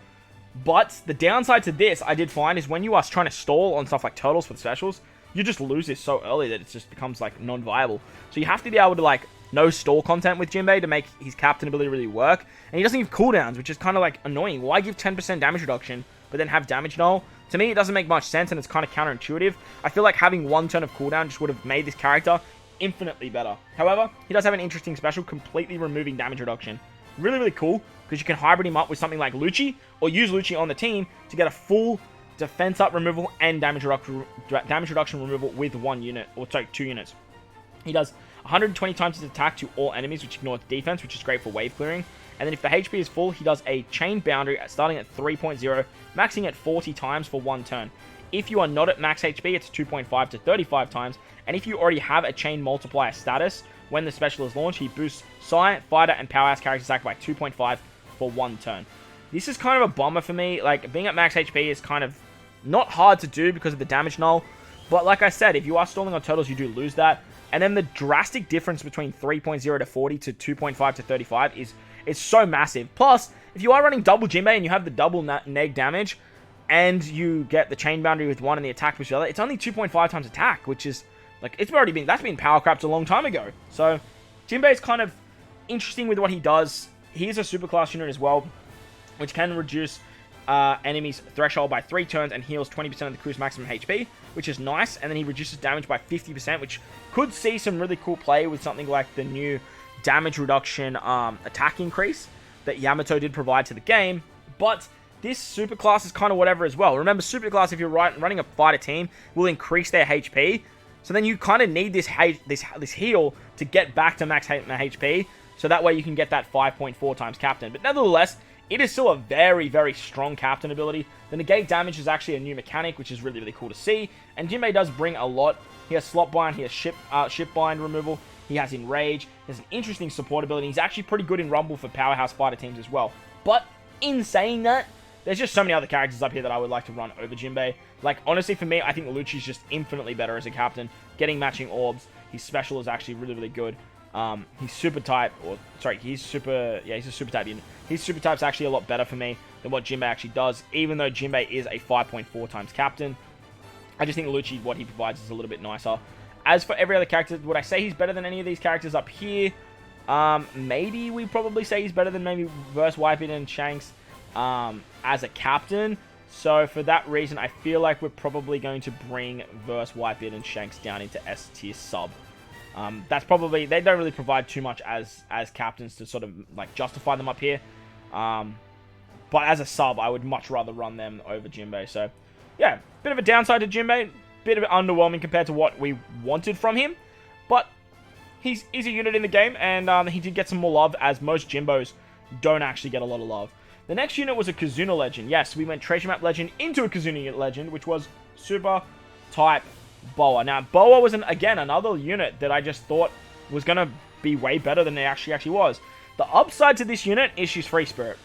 But the downside to this, I did find, is when you are trying to stall on stuff like turtles for the specials, you just lose this so early that it just becomes like non-viable. So you have to be able to like no stall content with Jinbe to make his captain ability really work. And he doesn't give cooldowns, which is kind of like annoying. Why give 10% damage reduction, but then have damage null? To me, it doesn't make much sense, and it's kind of counterintuitive. I feel like having 1 turn of cooldown just would have made this character infinitely better. However, he does have an interesting special, completely removing damage reduction. Really, really cool, because you can hybrid him up with something like Lucci, or use Lucci on the team to get a full defense up removal and damage reduction removal with 1 unit, or sorry, 2 units. He does 120 times his attack to all enemies, which ignores defense, which is great for wave clearing. And then if the HP is full, he does a chain boundary starting at 3.0, maxing at 40 times for 1 turn. If you are not at max HP, it's 2.5 to 35 times. And if you already have a chain multiplier status, when the special is launched, he boosts Psi, Fighter, and Powerhouse character attack by 2.5 for 1 turn. This is kind of a bummer for me. Like, being at max HP is kind of not hard to do because of the damage null. But like I said, if you are stalling on turtles, you do lose that. And then the drastic difference between 3.0 to 40 to 2.5 to 35 is so massive. Plus, if you are running double Jinbe and you have the double neg damage, and you get the chain boundary with 1 and the attack with the other, it's only 2.5 times attack, which is, like, that's been power crapped a long time ago. So, Jinbe is kind of interesting with what he does. He is a super class unit as well, which can reduce enemies' threshold by 3 turns and heals 20% of the crew's maximum HP, which is nice. And then he reduces damage by 50%, which could see some really cool play with something like the new damage reduction attack increase that Yamato did provide to the game. But this super class is kind of whatever as well. Remember, super class, if you're running a fighter team, will increase their HP. So then you kind of need this heal to get back to max HP. So that way you can get that 5.4 times captain. But nevertheless, it is still a very, very strong captain ability. The negate damage is actually a new mechanic, which is really, really cool to see. And Jinbe does bring a lot. He has slot bind, he has ship bind removal, he has enrage, he has an interesting support ability. He's actually pretty good in Rumble for powerhouse fighter teams as well. But in saying that, there's just so many other characters up here that I would like to run over Jinbe. Like, honestly, for me, I think Lucci's just infinitely better as a captain. Getting matching orbs, his special is actually really, really good. He's super type, he's a super type unit. His super type's actually a lot better for me than what Jinbe actually does, even though Jinbe is a 5.4 times captain. I just think Lucci, what he provides, is a little bit nicer. As for every other character, would I say he's better than any of these characters up here? Maybe we probably say he's better than maybe versus Whitebeard and Shanks as a captain. So for that reason, I feel like we're probably going to bring versus Whitebeard and Shanks down into S tier sub. That's probably, they don't really provide too much as captains to sort of like justify them up here. But as a sub, I would much rather run them over Jinbe. So yeah, bit of a downside to Jinbe, bit of underwhelming compared to what we wanted from him. But he's a unit in the game, and he did get some more love, as most Jimbos don't actually get a lot of love. The next unit was a Kazuna Legend. Yes, we went Treasure Map Legend into a Kazuna Legend, which was Super Type Boa. Now, Boa was, again, another unit that I just thought was going to be way better than it actually was. The upside to this unit is she's Free Spirit.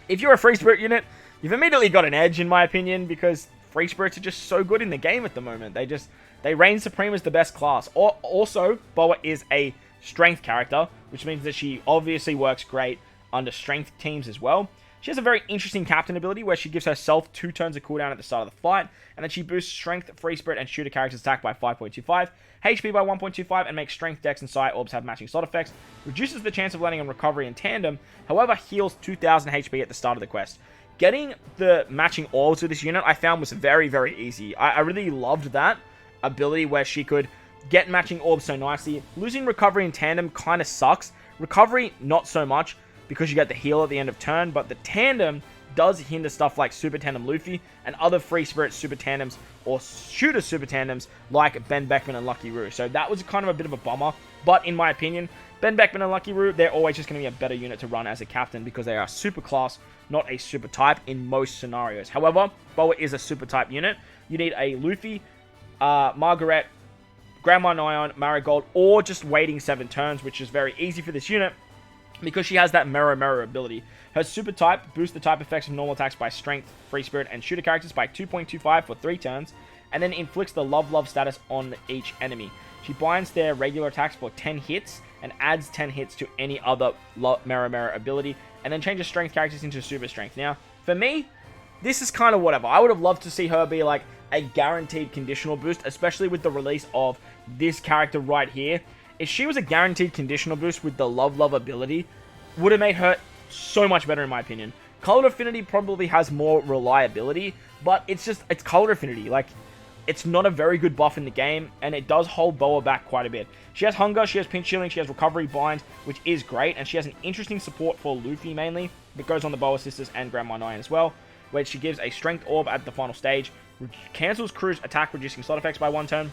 If you're a Free Spirit unit, you've immediately got an edge, in my opinion, because Free Spirits are just so good in the game at the moment. They reign supreme as the best class. Also, Boa is a strength character, which means that she obviously works great under strength teams as well. She has a very interesting captain ability where she gives herself 2 turns of cooldown at the start of the fight, and then she boosts strength, free spirit, and shooter characters' attack by 5.25, HP by 1.25, and makes strength, dex, and psi orbs have matching slot effects, reduces the chance of landing on recovery in tandem, however heals 2000 HP at the start of the quest. Getting the matching orbs with this unit I found was very, very easy. I really loved that ability where she could get matching orbs so nicely. Losing recovery in tandem kind of sucks. Recovery, not so much, because you get the heal at the end of turn, but the tandem does hinder stuff like Super Tandem Luffy and other Free Spirit Super Tandems or Shooter Super Tandems like Ben Beckman and Lucky Roo. So that was kind of a bit of a bummer, but in my opinion, Ben Beckman and Lucky Roo, they're always just going to be a better unit to run as a captain because they are super class, not a super type in most scenarios. However, Boa is a super type unit. You need a Luffy, Margaret, Grandma Nyan, Marigold, or just waiting 7 turns, which is very easy for this unit because she has that Mirror ability. Her super type boosts the type effects of normal attacks by strength, free spirit, and shooter characters by 2.25 for 3 turns, and then inflicts the love status on each enemy. She binds their regular attacks for 10 hits and adds 10 hits to any other Mirror ability, and then changes strength characters into super strength. Now, for me, this is kind of whatever. I would have loved to see her be like a guaranteed conditional boost, especially with the release of this character right here. If she was a guaranteed conditional boost with the love ability, would have made her so much better in my opinion. Colored Affinity probably has more reliability, but it's Colored Affinity. Like, it's not a very good buff in the game, and it does hold Boa back quite a bit. She has Hunger, she has Pinch Healing, she has Recovery Bind, which is great, and she has an interesting support for Luffy mainly, that goes on the Boa Sisters and Grandma Nyan as well, where she gives a Strength Orb at the final stage, cancels crew's attack reducing slot effects by 1 turn,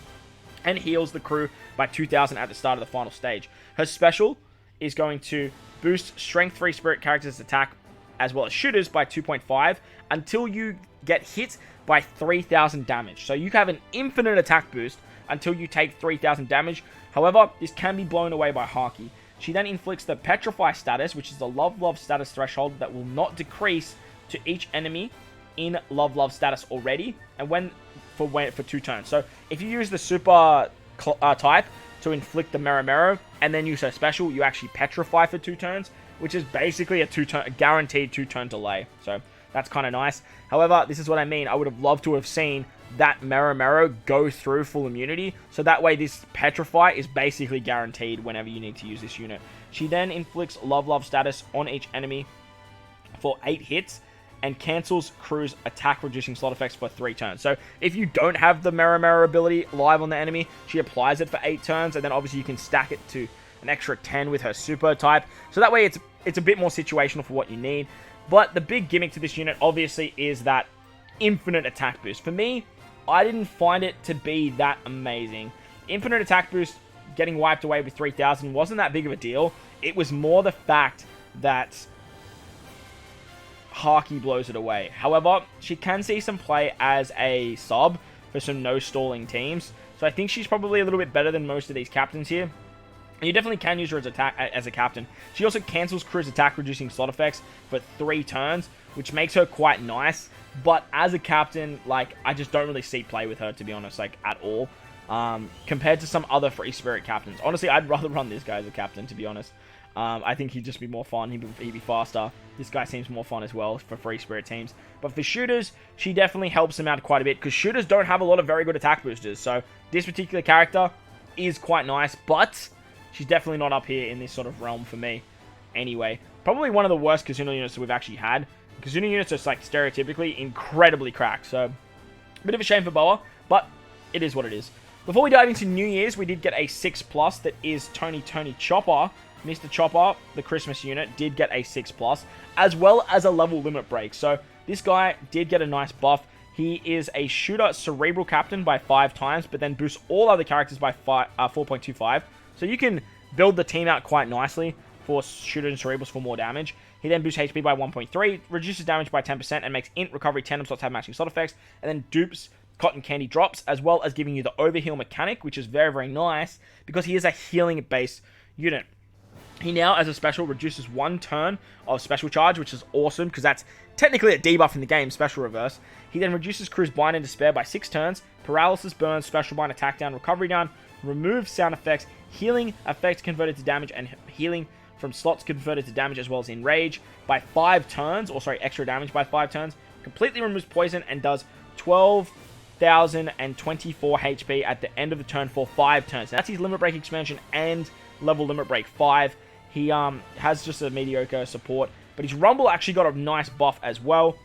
and heals the crew by 2000 at the start of the final stage. Her special is going to boost Strength Free Spirit characters' attack as well as shooters by 2.5 until you get hit by 3000 damage. So you have an infinite attack boost until you take 3000 damage. However, this can be blown away by Haki. She then inflicts the Petrify status, which is the love status threshold that will not decrease to each enemy in love status already, and for 2 turns. So if you use the super type to inflict the Mirror and then use her special, you actually petrify for 2 turns, which is basically a guaranteed 2-turn delay. So that's kind of nice. However, this is what I mean. I would have loved to have seen that Mirror go through full immunity, so that way this petrify is basically guaranteed whenever you need to use this unit. She then inflicts love status on each enemy for 8 hits, and cancels crew's attack reducing slot effects for 3 turns. So if you don't have the Mirror ability live on the enemy, she applies it for 8 turns, and then obviously you can stack it to an extra 10 with her super type. So that way it's a bit more situational for what you need. But the big gimmick to this unit obviously is that infinite attack boost. For me, I didn't find it to be that amazing. Infinite attack boost getting wiped away with 3000 wasn't that big of a deal. It was more the fact that Haki blows it away. However, she can see some play as a sub for some no-stalling teams. So I think she's probably a little bit better than most of these captains here. And you definitely can use her as a captain. She also cancels crew's attack reducing slot effects for 3 turns, which makes her quite nice. But as a captain, like, I just don't really see play with her, to be honest, like, at all. Compared to some other Free Spirit captains. Honestly, I'd rather run this guy as a captain, to be honest. I think he'd just be more fun. He'd be faster. This guy seems more fun as well for Free Spirit teams. But for shooters, she definitely helps them out quite a bit, because shooters don't have a lot of very good attack boosters. So this particular character is quite nice, but she's definitely not up here in this sort of realm for me. Anyway, probably one of the worst Kazuna units that we've actually had. Kazuna units are like stereotypically incredibly cracked, so a bit of a shame for Boa, but it is what it is. Before we dive into New Year's, we did get a 6+, that is Tony Chopper. Mr. Chopper, the Christmas unit, did get a 6+, as well as a level limit break. So this guy did get a nice buff. He is a shooter cerebral captain by 5 times, but then boosts all other characters by 4.25. So you can build the team out quite nicely for shooters and cerebrals for more damage. He then boosts HP by 1.3, reduces damage by 10%, and makes int recovery tandem slots have matching slot effects, and then dupes cotton candy drops, as well as giving you the overheal mechanic, which is very, very nice, because he is a healing-based unit. He now, as a special, reduces 1 turn of special charge, which is awesome, because that's technically a debuff in the game, special reverse. He then reduces Crew's Bind and Despair by 6 turns, paralysis, burn, special bind, attack down, recovery down, remove sound effects, healing effects converted to damage, and healing from slots converted to damage, as well as enrage by 5 turns, or sorry, extra damage by 5 turns. Completely removes poison and does 12,024 HP at the end of the turn for 5 turns. Now, that's his limit break expansion and level limit break 5. He has just a mediocre support, but his Rumble actually got a nice buff as well.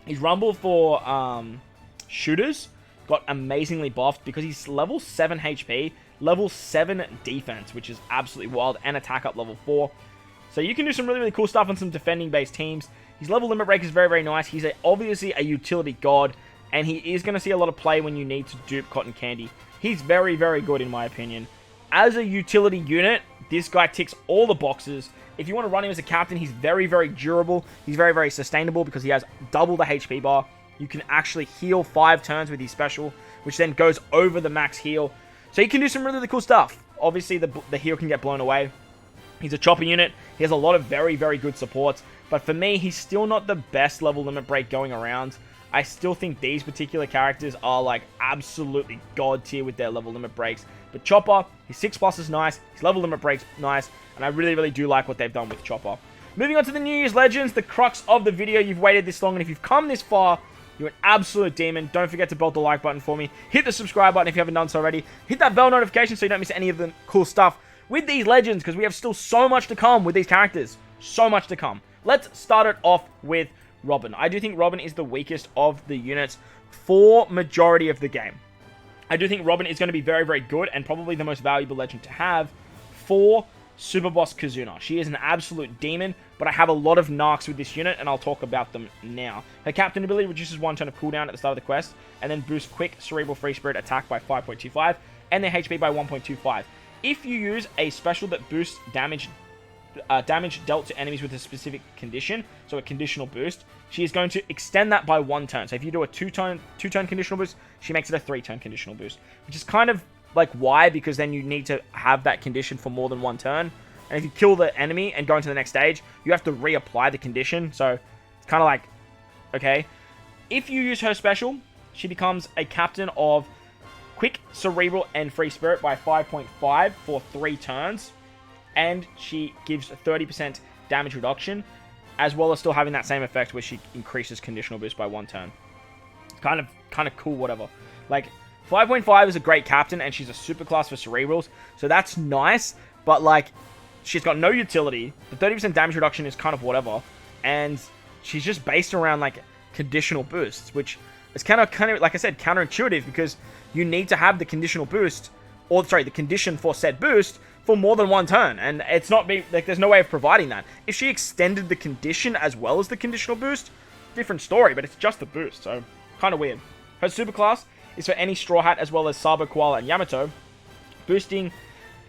His Rumble for shooters got amazingly buffed because he's level 7 HP, level 7 defense, which is absolutely wild, and attack up level 4. So you can do some really, really cool stuff on some defending-based teams. His level limit break is very, very nice. He's obviously a utility god, and he is going to see a lot of play when you need to dupe cotton candy. He's very, very good in my opinion. As a utility unit, this guy ticks all the boxes. If you want to run him as a captain, he's very, very durable. He's very, very sustainable because he has double the HP bar. You can actually heal 5 turns with his special, which then goes over the max heal. So you can do some really, really cool stuff. Obviously, the heal can get blown away. He's a chopper unit. He has a lot of very, very good supports. But for me, he's still not the best level limit break going around. I still think these particular characters are like absolutely god tier with their level limit breaks. But Chopper, his 6+ is nice, his level limit break's nice, and I really, really do like what they've done with Chopper. Moving on to the New Year's Legends, the crux of the video. You've waited this long, and if you've come this far, you're an absolute demon. Don't forget to belt the like button for me. Hit the subscribe button if you haven't done so already. Hit that bell notification so you don't miss any of the cool stuff with these Legends, because we have still so much to come with these characters. So much to come. Let's start it off with Robin. I do think Robin is the weakest of the units for majority of the game. I do think Robin is going to be very, very good and probably the most valuable legend to have for Super Boss Kazuna. She is an absolute demon, but I have a lot of narcs with this unit, and I'll talk about them now. Her captain ability reduces 1 turn of cooldown at the start of the quest, and then boosts quick Cerebral Free Spirit attack by 5.25, and their HP by 1.25. If you use a special that boosts damage dealt to enemies with a specific condition, so a conditional boost, she is going to extend that by 1 turn. So if you do a 2-turn conditional boost, she makes it a 3-turn conditional boost, which is kind of like why, because then you need to have that condition for more than 1 turn. And if you kill the enemy and go into the next stage, you have to reapply the condition. So it's kind of like, okay. If you use her special, she becomes a captain of Quick, Cerebral, and Free Spirit by 5.5 for 3 turns. And she gives a 30% damage reduction, as well as still having that same effect where she increases conditional boost by 1 turn. Kind of cool, whatever. Like, 5.5 is a great captain, and she's a super class for Cerebrals, so that's nice, but like, she's got no utility. The 30% damage reduction is kind of whatever, and she's just based around like conditional boosts, which is kind of like I said, counterintuitive, because you need to have the conditional boost, or sorry, the condition for said boost for more than 1 turn, and it's not like there's no way of providing that. If she extended the condition as well as the conditional boost, different story, but it's just the boost, so kind of weird. Her super class is for any Straw Hat as well as Sabo, Koala, and Yamato, boosting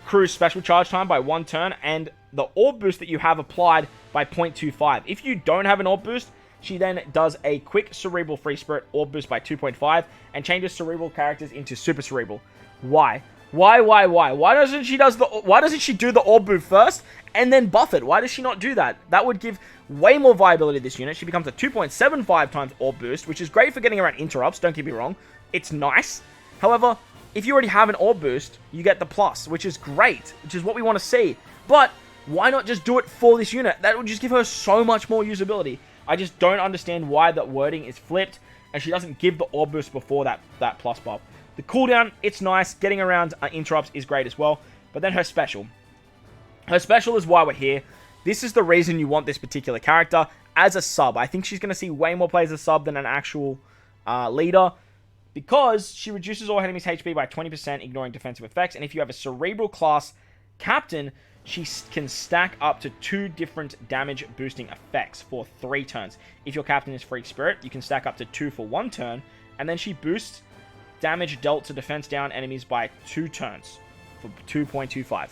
Crew's special charge time by 1 turn, and the orb boost that you have applied by 0.25. If you don't have an orb boost, she then does a quick Cerebral Free Spirit orb boost by 2.5 and changes Cerebral characters into Super Cerebral. Why? Why? Why doesn't she do the orb boost first and then buff it? Why does she not do that? That would give way more viability to this unit. She becomes a 2.75 times orb boost, which is great for getting around interrupts, don't get me wrong. It's nice. However, if you already have an orb boost, you get the plus, which is great, which is what we want to see. But why not just do it for this unit? That would just give her so much more usability. I just don't understand why that wording is flipped, and she doesn't give the orb boost before that plus buff. The cooldown, it's nice. Getting around interrupts is great as well. But then her special. Her special is why we're here. This is the reason you want this particular character as a sub. I think she's going to see way more plays as a sub than an actual leader, because she reduces all enemies' HP by 20%, ignoring defensive effects. And if you have a Cerebral class captain, she can stack up to 2 different damage boosting effects for 3 turns. If your captain is Free Spirit, you can stack up to 2 for 1 turn, and then she boosts damage dealt to defense down enemies by 2 turns for 2.25.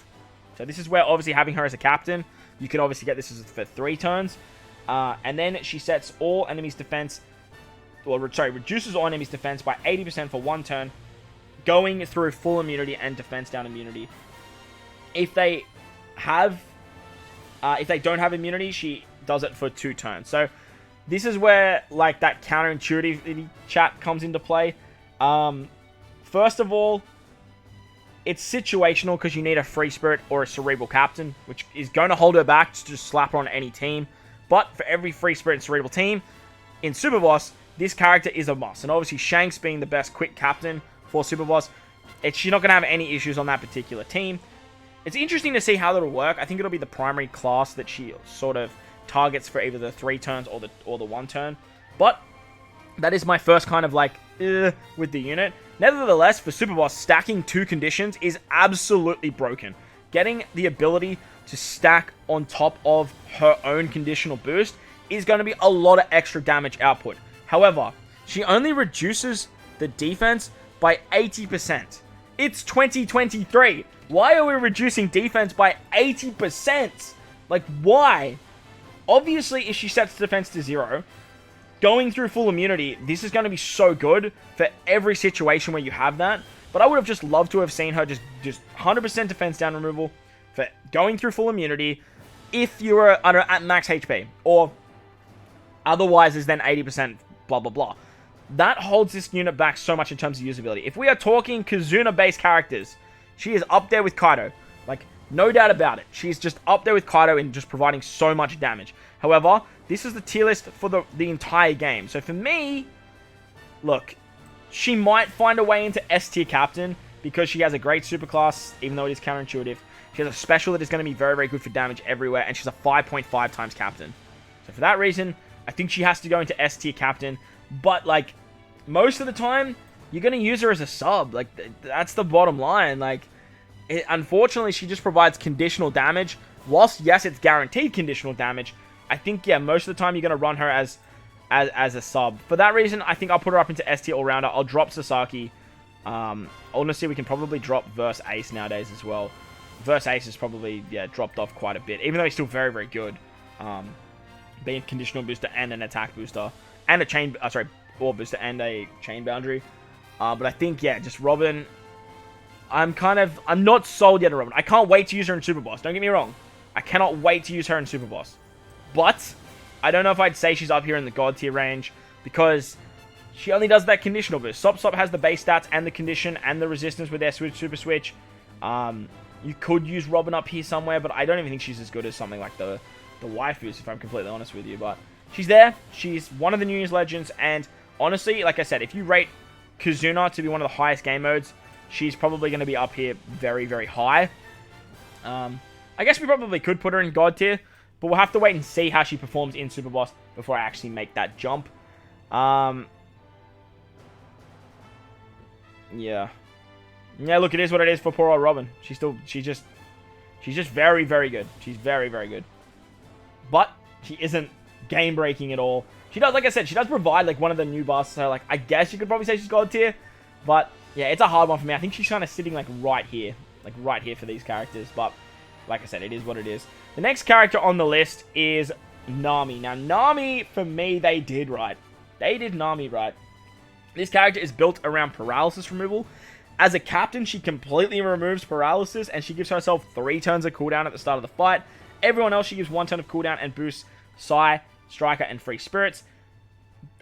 So this is where, obviously, having her as a captain, you could obviously get this for 3 turns. And then she sets all enemies' defense, reduces all enemies' defense by 80% for 1 turn, going through full immunity and defense down immunity. If they don't have immunity, she does it for 2 turns. So this is where, like, that counterintuitive chat comes into play. First of all, it's situational because you need a Free Spirit or a Cerebral captain, which is going to hold her back to just slap her on any team. But for every Free Spirit and Cerebral team in Super Boss, this character is a must. And obviously, Shanks being the best quick captain for Super Boss, she's not going to have any issues on that particular team. It's interesting to see how that'll work. I think it'll be the primary class that she sort of targets for either the 3 turns or the 1 turn. But that is my first kind of like, with the unit. Nevertheless, for Super Boss, stacking 2 conditions is absolutely broken. Getting the ability to stack on top of her own conditional boost is going to be a lot of extra damage output. However, she only reduces the defense by 80%. It's 2023. Why are we reducing defense by 80%? Like, why? Obviously, if she sets defense to 0, going through full immunity, this is going to be so good for every situation where you have that. But I would have just loved to have seen her just 100% defense down removal for going through full immunity if you were at max HP. Or otherwise is then 80% blah blah blah. That holds this unit back so much in terms of usability. If we are talking Kazuna-based characters, she is up there with Kaido. Like, no doubt about it. She's just up there with Kaido in just providing so much damage. However, this is the tier list for the entire game. So for me, look, she might find a way into S tier captain because she has a great superclass, even though it is counterintuitive. She has a special that is going to be very, very good for damage everywhere, and she's a 5.5 times captain. So for that reason, I think she has to go into S tier captain. But, like, most of the time, you're going to use her as a sub. Like, that's the bottom line. Like, unfortunately, she just provides conditional damage. Whilst, yes, it's guaranteed conditional damage, I think, yeah, most of the time you're going to run her as a sub. For that reason, I think I'll put her up into S tier all-rounder. I'll drop Sasaki. Honestly, we can probably drop Verse Ace nowadays as well. Verse Ace is probably, yeah, dropped off quite a bit, even though he's still very, very good. Being a conditional booster and an attack booster. And a chain, orb booster and a chain boundary. But I think, yeah, just Robin. I'm not sold yet on Robin. I can't wait to use her in Super Boss. Don't get me wrong. I cannot wait to use her in Super Boss. But I don't know if I'd say she's up here in the God tier range because she only does that conditional boost. Sop has the base stats and the condition and the resistance with their Super Switch. You could use Robin up here somewhere, but I don't even think she's as good as something like the waifus, if I'm completely honest with you. But she's there. She's one of the New Year's Legends. And honestly, like I said, if you rate Kazuna to be one of the highest game modes, she's probably going to be up here very, very high. I guess we probably could put her in God tier, but we'll have to wait and see how she performs in Super Boss before I actually make that jump. Yeah. Yeah, look, it is what it is for poor old Robin. She's just very, very good. She's very, very good. But she isn't game-breaking at all. She does, like I said, she does provide, like, one of the new buffs. So, like, I guess you could probably say she's God tier. But, yeah, it's a hard one for me. I think she's kind of sitting, like, right here. Like, right here for these characters. But, like I said, it is what it is. The next character on the list is Nami. Now, Nami, for me, they did right. They did Nami right. This character is built around paralysis removal. As a captain, she completely removes paralysis, and she gives herself 3 turns of cooldown at the start of the fight. Everyone else, she gives 1 turn of cooldown and boosts Psy, Striker, and Free Spirits.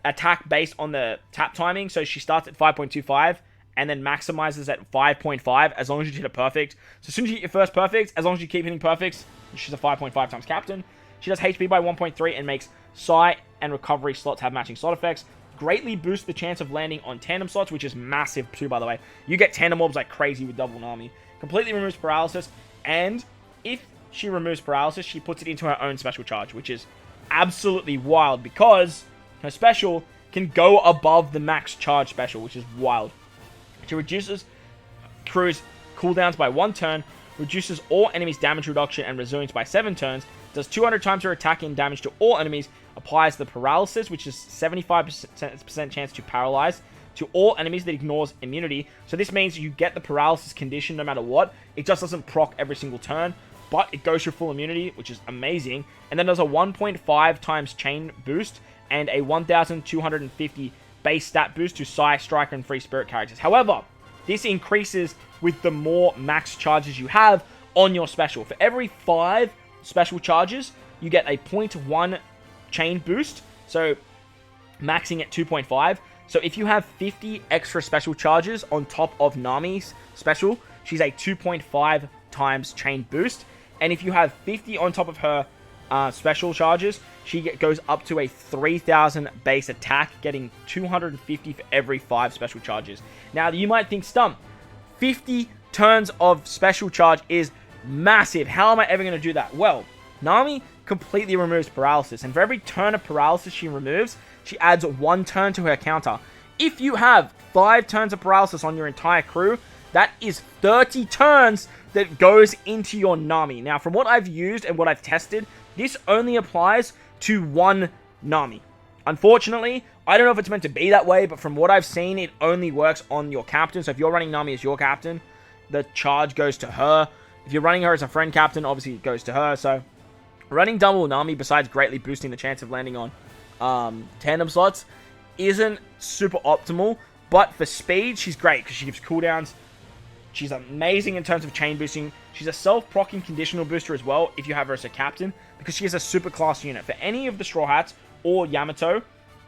Attack based on the tap timing, so she starts at 5.25 and then maximizes at 5.5 as long as you hit a perfect. So as soon as you hit your first perfect, as long as you keep hitting perfects, she's a 5.5 times captain. She does HP by 1.3 and makes Psy and Recovery slots have matching slot effects. Greatly boosts the chance of landing on tandem slots, which is massive too, by the way. You get tandem orbs like crazy with double Nami. completely removes paralysis, and if she removes paralysis, she puts it into her own special charge, which is absolutely wild because her special can go above the max charge special, which is wild. She reduces crew's cooldowns by 1 turn, reduces all enemies' damage reduction and resilience by 7 turns, does 200 times her attack and damage to all enemies, applies the paralysis, which is 75% chance to paralyze, to all enemies that ignores immunity. So this means you get the paralysis condition no matter what. It just doesn't proc every single turn, but it goes through full immunity, which is amazing. And then there's a 1.5 times chain boost and a 1,250 base stat boost to Psy, Striker, and Free Spirit characters. However, this increases with the more max charges you have on your special. For every 5 special charges, you get a 0.1 chain boost, so maxing at 2.5. So if you have 50 extra special charges on top of Nami's special, she's a 2.5 times chain boost. And if you have 50 on top of her special charges, she goes up to a 3,000 base attack, getting 250 for every 5 special charges. Now, you might think, Stump, 50 turns of special charge is massive. How am I ever going to do that? Well, Nami completely removes paralysis, and for every turn of paralysis she removes, she adds 1 turn to her counter. If you have 5 turns of paralysis on your entire crew, that is 30 turns that goes into your Nami. Now, from what I've used and what I've tested, this only applies to 1 Nami. Unfortunately, I don't know if it's meant to be that way, but from what I've seen, it only works on your captain. So if you're running Nami as your captain, the charge goes to her. If you're running her as a friend captain, obviously it goes to her. So running double Nami, besides greatly boosting the chance of landing on tandem slots, isn't super optimal. But for speed, she's great because she gives cooldowns. She's amazing in terms of chain boosting. She's a self-proccing conditional booster as well if you have her as a captain, because she is a super class unit. For any of the Straw Hats or Yamato,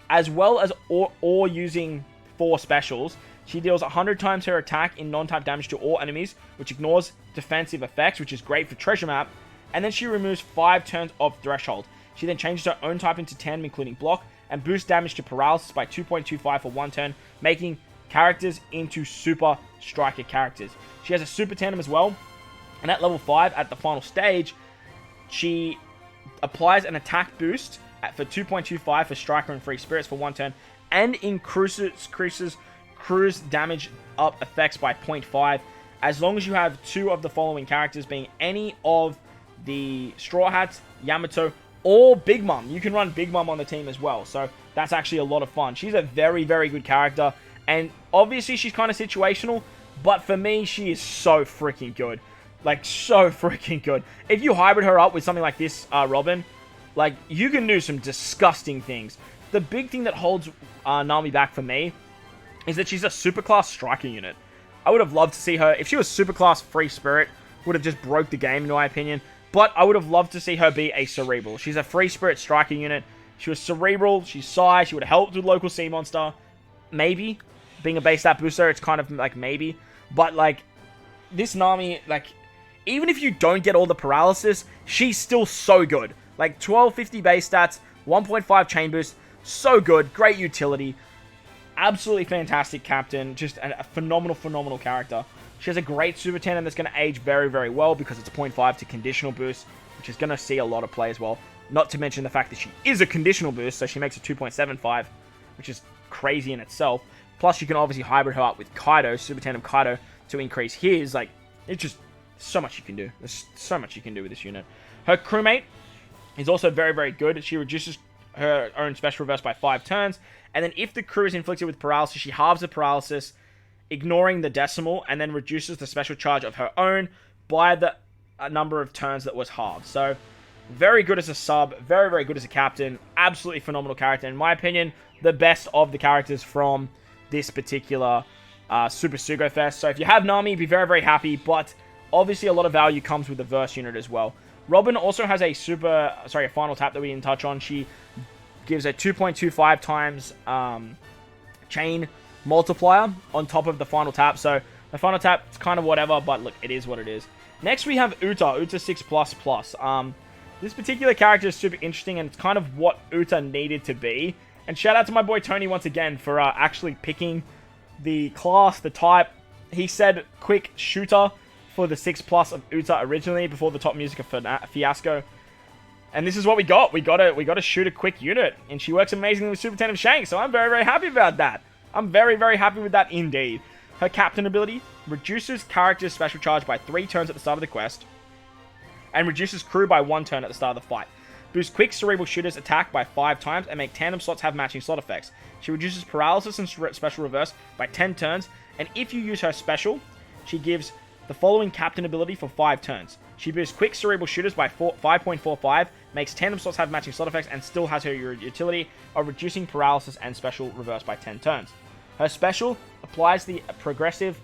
as well as or using 4 specials, she deals 100 times her attack in non-type damage to all enemies, which ignores defensive effects, which is great for Treasure Map. And then she removes 5 turns of Threshold. She then changes her own type into tandem, including block, and boosts damage to paralysis by 2.25 for 1 turn, making characters into super striker characters. She has a super tandem as well, and at level 5, at the final stage, she applies an attack boost for 2.25 for striker and free spirits for 1 turn, and increases crew's damage up effects by 0.5, as long as you have 2 of the following characters, being any of the Straw Hats, Yamato, or Big Mom. You can run Big Mom on the team as well, so that's actually a lot of fun. She's a very, very good character, and obviously she's kind of situational, but for me, she is so freaking good. Like, so freaking good. If you hybrid her up with something like this, Robin, like, you can do some disgusting things. The big thing that holds Nami back for me is that she's a super class striker unit. I would have loved to see her, if she was super class free spirit, would have just broke the game in my opinion. But I would have loved to see her be a cerebral. She's a free spirit striker unit. She was cerebral, she's Psy, she would have helped with local sea monster. Maybe. Being a base stat booster, it's kind of like maybe. But like, this Nami, like, even if you don't get all the paralysis, she's still so good. Like, 1250 base stats, 1.5 chain boost, so good, great utility. Absolutely fantastic captain, just a phenomenal, phenomenal character. She has a great super tandem that's going to age very, very well because it's a 0.5 to conditional boost, which is going to see a lot of play as well. Not to mention the fact that she is a conditional boost, so she makes a 2.75, which is crazy in itself. Plus, you can obviously hybrid her up with Kaido, super tandem Kaido, to increase his. Like, it's just so much you can do. There's so much you can do with this unit. Her crewmate is also very, very good. She reduces her own special reverse by 5 turns. And then if the crew is inflicted with paralysis, she halves the paralysis, ignoring the decimal, and then reduces the special charge of her own by the number of turns that was halved. So, very good as a sub, very, very good as a captain. Absolutely phenomenal character. In my opinion, the best of the characters from this particular Super SUGO Fest. So if you have Nami, be very, very happy, but obviously a lot of value comes with the verse unit as well. Robin also has a final tap that we didn't touch on. She gives a 2.25 times chain multiplier on top of the final tap. So the final tap is kind of whatever, but look, it is what it is. Next we have Uta 6++. This particular character is super interesting, and it's kind of what Uta needed to be. And shout out to my boy Tony once again for actually picking the class, the type. He said quick shooter for the 6+ of Uta originally before the top music of Fiasco. And this is what we got. We got a shoot a quick unit, and she works amazingly with Super Tandem Shanks, so I'm very, very happy about that. I'm very, very happy with that indeed. Her captain ability reduces character's special charge by 3 turns at the start of the quest, and reduces crew by 1 turn at the start of the fight. Boosts quick cerebral shooters attack by 5 times, and make tandem slots have matching slot effects. She reduces paralysis and special reverse by 10 turns, and if you use her special, she gives the following captain ability for 5 turns. She boosts quick cerebral shooters by 5.45, makes tandem slots have matching slot effects, and still has her utility of reducing paralysis and special reverse by 10 turns. Her special applies the progressive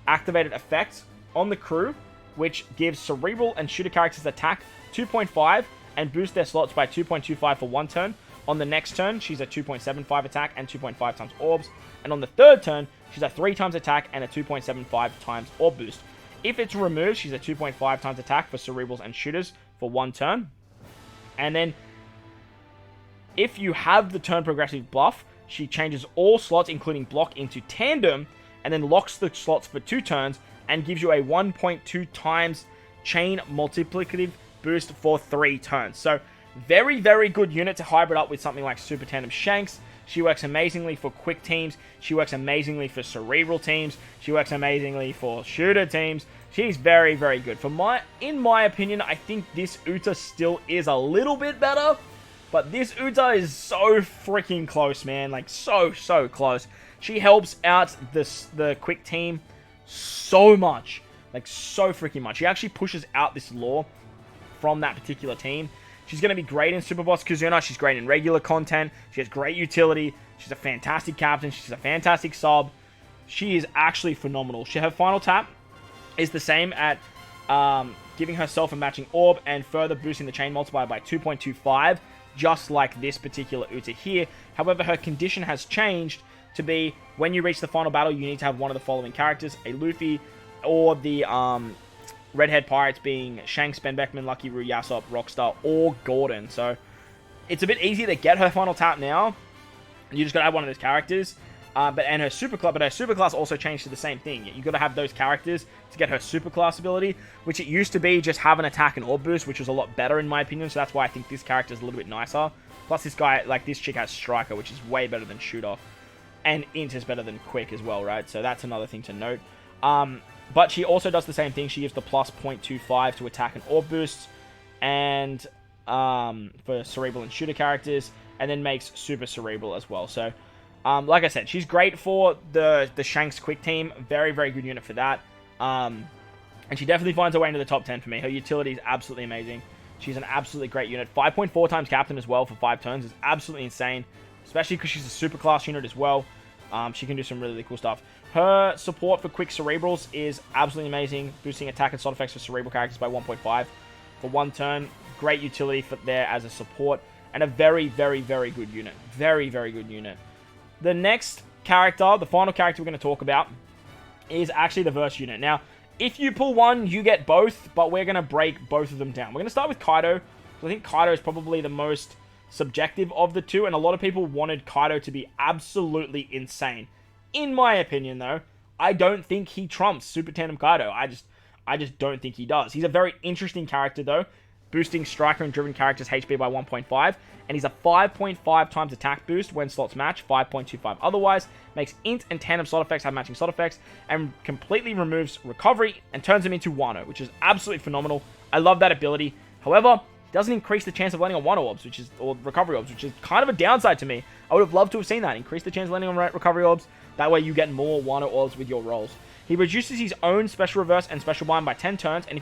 activated effect on the crew, which gives cerebral and shooter characters attack 2.5 and boosts their slots by 2.25 for 1 turn. On the next turn, she's a 2.75 attack and 2.5 times orbs. And on the third turn, she's a 3 times attack and a 2.75 times orb boost. If it's removed, she's a 2.5 times attack for cerebrals and shooters for 1 turn. And then, if you have the turn progressive buff, she changes all slots, including block, into tandem, and then locks the slots for 2 turns, and gives you a 1.2 times chain multiplicative boost for 3 turns. So, very, very good unit to hybrid up with something like Super Tandem Shanks. She works amazingly for quick teams. She works amazingly for cerebral teams. She works amazingly for shooter teams. She's very, very good. In my opinion, I think this Uta still is a little bit better. But this Uta is so freaking close, man. Like, so close. She helps out the quick team so much. Like, so freaking much. She actually pushes out this lore from that particular team. She's going to be great in Super Boss Kazuna. She's great in regular content. She has great utility. She's a fantastic captain. She's a fantastic sub. She is actually phenomenal. Her final tap is the same at giving herself a matching orb and further boosting the chain multiplier by 2.25, just like this particular Uta here. However, her condition has changed to be when you reach the final battle, you need to have one of the following characters, a Luffy or the Redhead Pirates being Shanks, Ben Beckman, Lucky Roo, Yasop, Rockstar, or Gordon. So, it's a bit easier to get her final tap now. You just gotta have one of those characters. But her superclass also changed to the same thing. You gotta have those characters to get her superclass ability, which it used to be just have an attack and orb boost, which was a lot better in my opinion. So that's why I think this character is a little bit nicer. Plus, this chick has Striker, which is way better than Shooter, and Int is better than Quick as well, right? So that's another thing to note. But she also does the same thing. She gives the plus 0.25 to attack and orb boosts, and for cerebral and shooter characters, and then makes super cerebral as well. So, like I said, she's great for the Shanks quick team. Very, very good unit for that. And she definitely finds her way into the top 10 for me. Her utility is absolutely amazing. She's an absolutely great unit. 5.4 times captain as well for 5 turns is absolutely insane, especially because she's a super class unit as well. She can do some really, really cool stuff. Her support for quick cerebrals is absolutely amazing, boosting attack and slot effects for cerebral characters by 1.5 for 1 turn. Great utility for there as a support, and a very, very, very good unit. Very, very good unit. The next character, the final character we're going to talk about, is actually the verse unit. Now, if you pull one, you get both, but we're going to break both of them down. We're going to start with Kaido. I think Kaido is probably the most subjective of the two, and a lot of people wanted Kaido to be absolutely insane. In my opinion, though, I don't think he trumps Super Tandem Kaido. I just don't think he does. He's a very interesting character, though, boosting striker and driven characters' HP by 1.5, and he's a 5.5 times attack boost when slots match, 5.25 otherwise, makes int and tandem slot effects have matching slot effects, and completely removes recovery and turns him into Wano, which is absolutely phenomenal. I love that ability. However, it doesn't increase the chance of landing on Wano orbs, or recovery orbs, which is kind of a downside to me. I would have loved to have seen that. Increase the chance of landing on recovery orbs. That way you get more Wano orbs with your rolls. He reduces his own special reverse and special bind by 10 turns, and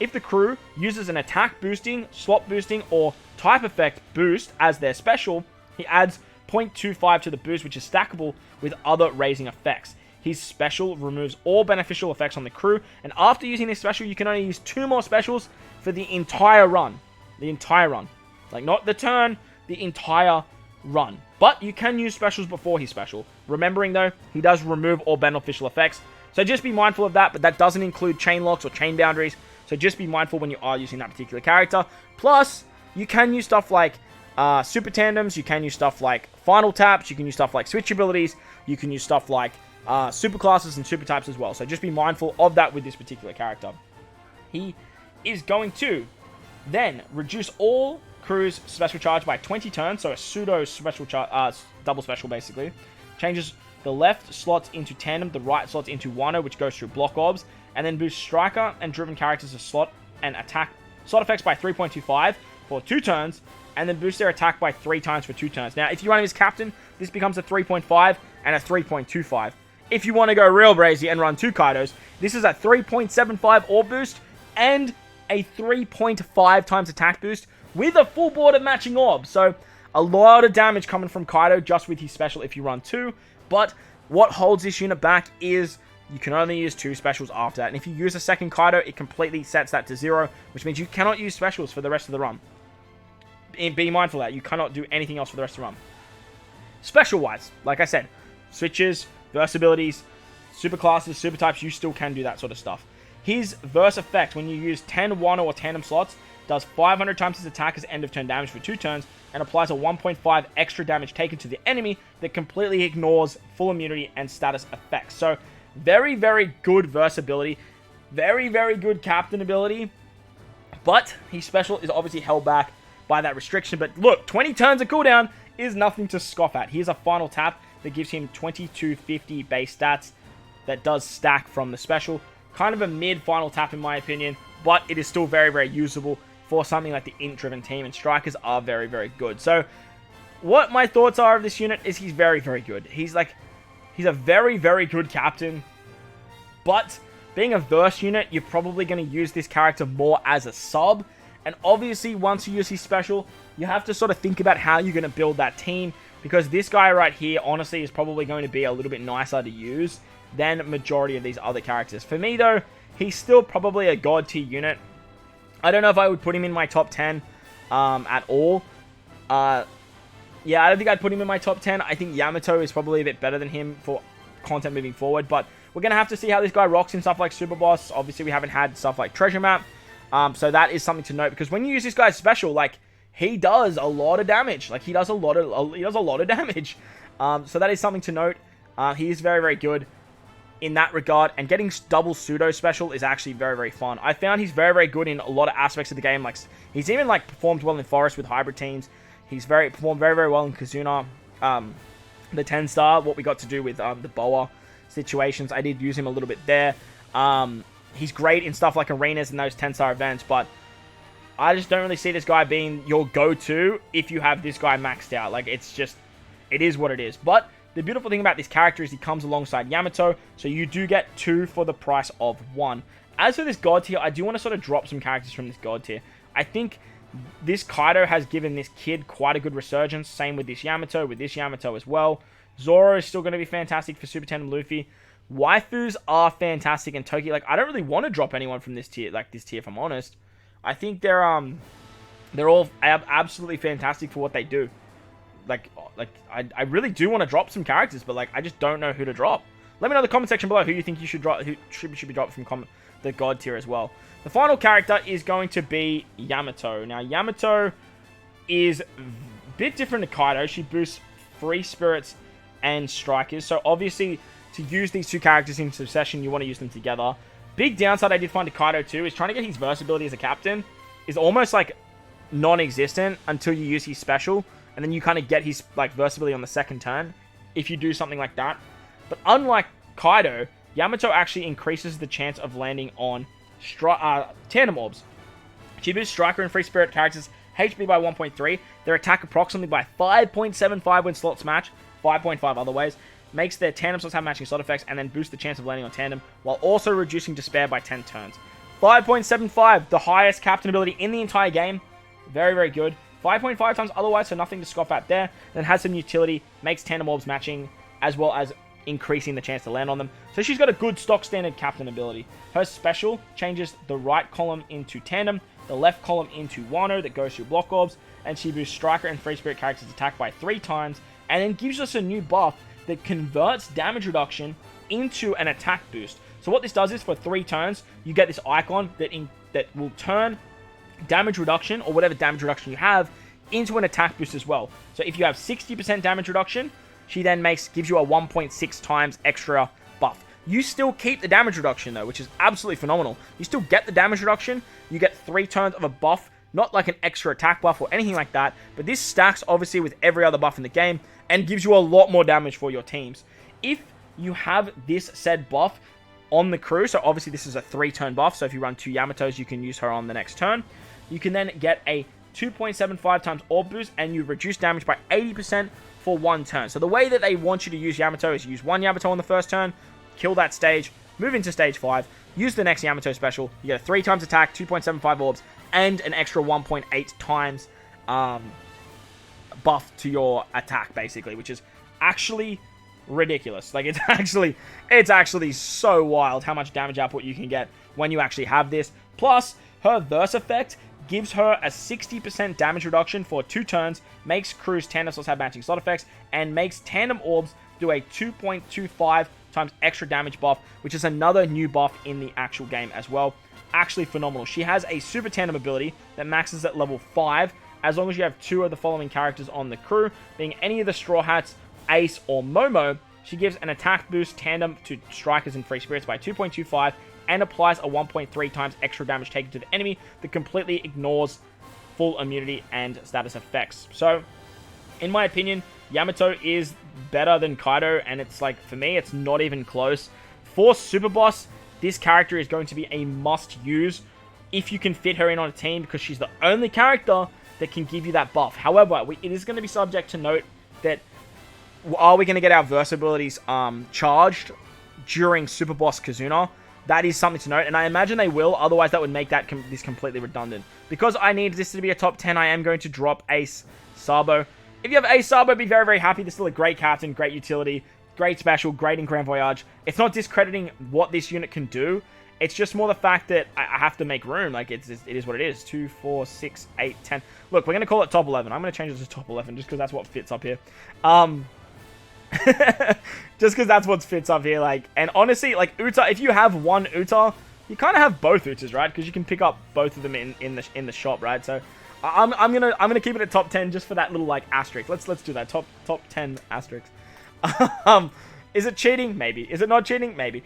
if the crew uses an attack boosting, slot boosting, or type effect boost as their special, he adds 0.25 to the boost, which is stackable with other raising effects. His special removes all beneficial effects on the crew, and after using this special, you can only use 2 more specials for the entire run. The entire run. Like, not the turn, the entire run. But you can use specials before his special. Remembering, though, he does remove all beneficial effects. So just be mindful of that, but that doesn't include chain locks or chain boundaries. So just be mindful when you are using that particular character. Plus, you can use stuff like super tandems. You can use stuff like final taps. You can use stuff like switch abilities. You can use stuff like super classes and super types as well. So just be mindful of that with this particular character. He is going to then reduce all crew's special charge by 20 turns, so a pseudo special charge, double special basically. Changes the left slots into tandem, the right slots into Wano, which goes through block orbs, and then boosts striker and driven characters to slot and attack slot effects by 3.25 for 2 turns, and then boosts their attack by 3 times for 2 turns. Now, if you run him as captain, this becomes a 3.5 and a 3.25. If you want to go real brazy and run 2 Kaidos, this is a 3.75 orb boost and a 3.5 times attack boost with a full board of matching orbs. So, a lot of damage coming from Kaido just with his special if you run 2. But what holds this unit back is you can only use 2 specials after that. And if you use a second Kaido, it completely sets that to 0, which means you cannot use specials for the rest of the run. Be mindful of that. You cannot do anything else for the rest of the run. Special-wise, like I said, switches, versabilities, super classes, super types, you still can do that sort of stuff. His verse effect, when you use 10 Wano or tandem slots, does 500 times his attack as end of turn damage for 2 turns, and applies a 1.5 extra damage taken to the enemy that completely ignores full immunity and status effects. So, very, very good versatility. Very, very good captain ability. But his special is obviously held back by that restriction. But look, 20 turns of cooldown is nothing to scoff at. Here's a final tap that gives him 2250 base stats that does stack from the special. Kind of a mid-final tap in my opinion, but it is still very, very usable for something like the int-driven team, and strikers are very, very good. So, what my thoughts are of this unit is he's very, very good. He's a very, very good captain, but being a verse unit, you're probably going to use this character more as a sub, and obviously, once you use his special, you have to sort of think about how you're going to build that team, because this guy right here, honestly, is probably going to be a little bit nicer to use than majority of these other characters. For me, though, he's still probably a god tier unit. I don't know if I would put him in my top 10 at all. Yeah, I don't think I'd put him in my top 10. I think Yamato is probably a bit better than him for content moving forward, but we're going to have to see how this guy rocks in stuff like Super Boss. Obviously, we haven't had stuff like Treasure Map, so that is something to note, because when you use this guy's special, like, he does a lot of damage. Like, he does a lot of damage. So that is something to note. He is very, very good in that regard, and getting double pseudo special is actually very, very fun. I found he's very, very good in a lot of aspects of the game. Like, he's even like performed well in Forest with hybrid teams. He's performed very, very well in Kazuna, the 10-star. What we got to do with the Boa situations, I did use him a little bit there. He's great in stuff like arenas and those 10-star events, but I just don't really see this guy being your go-to if you have this guy maxed out. Like, it's just, it is what it is. But the beautiful thing about this character is he comes alongside Yamato, so you do get 2 for the price of 1. As for this god tier, I do want to sort of drop some characters from this god tier. I think this Kaido has given this kid quite a good resurgence. Same with this Yamato as well. Zoro is still going to be fantastic for Super Tandem Luffy. Waifus are fantastic in Toki. Like, I don't really want to drop anyone from this tier, if I'm honest. I think they're all absolutely fantastic for what they do. I really do want to drop some characters, but like, I just don't know who to drop. Let me know in the comment section below who you think you should drop, who should be dropped from the god tier as well. The final character is going to be Yamato. Now, Yamato is a bit different to Kaido. She boosts free spirits and strikers. So obviously, to use these 2 characters in succession, you want to use them together. Big downside I did find to Kaido too is trying to get his versatility as a captain is almost like non-existent until you use his special, and then you kind of get his like versatility on the second turn if you do something like that. But unlike Kaido, Yamato actually increases the chance of landing on tandem orbs. She boosts striker and free spirit characters HP by 1.3, their attack approximately by 5.75 when slots match, 5.5 otherwise, makes their tandem slots have matching slot effects, and then boosts the chance of landing on tandem, while also reducing despair by 10 turns. 5.75, the highest captain ability in the entire game. Very, very good. 5.5 times otherwise, so nothing to scoff at there. Then has some utility, makes tandem orbs matching, as well as increasing the chance to land on them. So she's got a good stock standard captain ability. Her special changes the right column into tandem, the left column into Wano that goes through block orbs, and she boosts striker and free spirit characters' attack by 3 times, and then gives us a new buff that converts damage reduction into an attack boost. So what this does is for 3 turns, you get this icon that will turn damage reduction, or whatever damage reduction you have, into an attack boost as well. So if you have 60% damage reduction, she then gives you a 1.6 times extra buff. You still keep the damage reduction though, which is absolutely phenomenal. You still get the damage reduction. You get 3 turns of a buff, not like an extra attack buff or anything like that, but this stacks obviously with every other buff in the game and gives you a lot more damage for your teams. If you have this said buff on the crew, so obviously this is a 3-turn buff, so if you run 2 Yamatos, you can use her on the next turn. You can then get a 2.75 times orb boost, and you reduce damage by 80% for 1 turn. So the way that they want you to use Yamato is use 1 Yamato on the first turn, kill that stage, move into stage 5, use the next Yamato special, you get a 3 times attack, 2.75 orbs, and an extra 1.8 times buff to your attack, basically, which is actually ridiculous. Like, it's actually so wild how much damage output you can get when you actually have this. Plus, her verse effect gives her a 60% damage reduction for 2 turns, makes crews tandem slots have matching slot effects, and makes tandem orbs do a 2.25 times extra damage buff, which is another new buff in the actual game as well. Actually phenomenal. She has a super tandem ability that maxes at level 5, as long as you have 2 of the following characters on the crew, being any of the Straw Hats, Ace, or Momo. She gives an attack boost tandem to strikers and free spirits by 2.25, and applies a 1.3 times extra damage taken to the enemy that completely ignores full immunity and status effects. So, in my opinion, Yamato is better than Kaido, and it's like, for me, it's not even close. For Super Boss, this character is going to be a must-use if you can fit her in on a team, because she's the only character that can give you that buff. However, it is going to be subject to note that, are we going to get our verse abilities charged during Super Boss Kazuna? That is something to note, and I imagine they will, otherwise that would make this completely redundant. Because I need this to be a top 10, I am going to drop Ace Sabo. If you have Ace Sabo, be very, very happy. This is still a great captain, great utility, great special, great in Grand Voyage. It's not discrediting what this unit can do. It's just more the fact that I have to make room. Like, it is what it is. 2, 4, 6, 8, 10. Look, we're going to call it top 11. I'm going to change it to top 11 just because that's what fits up here. Just because that's what fits up here, like, and honestly, like, Uta, if you have one Uta, you kind of have both Utas, right? Because you can pick up both of them in the shop, right? So, I'm gonna keep it at top 10 just for that little, like, asterisk. Let's do that, top 10 asterisk. Is it cheating? Maybe. Is it not cheating? Maybe.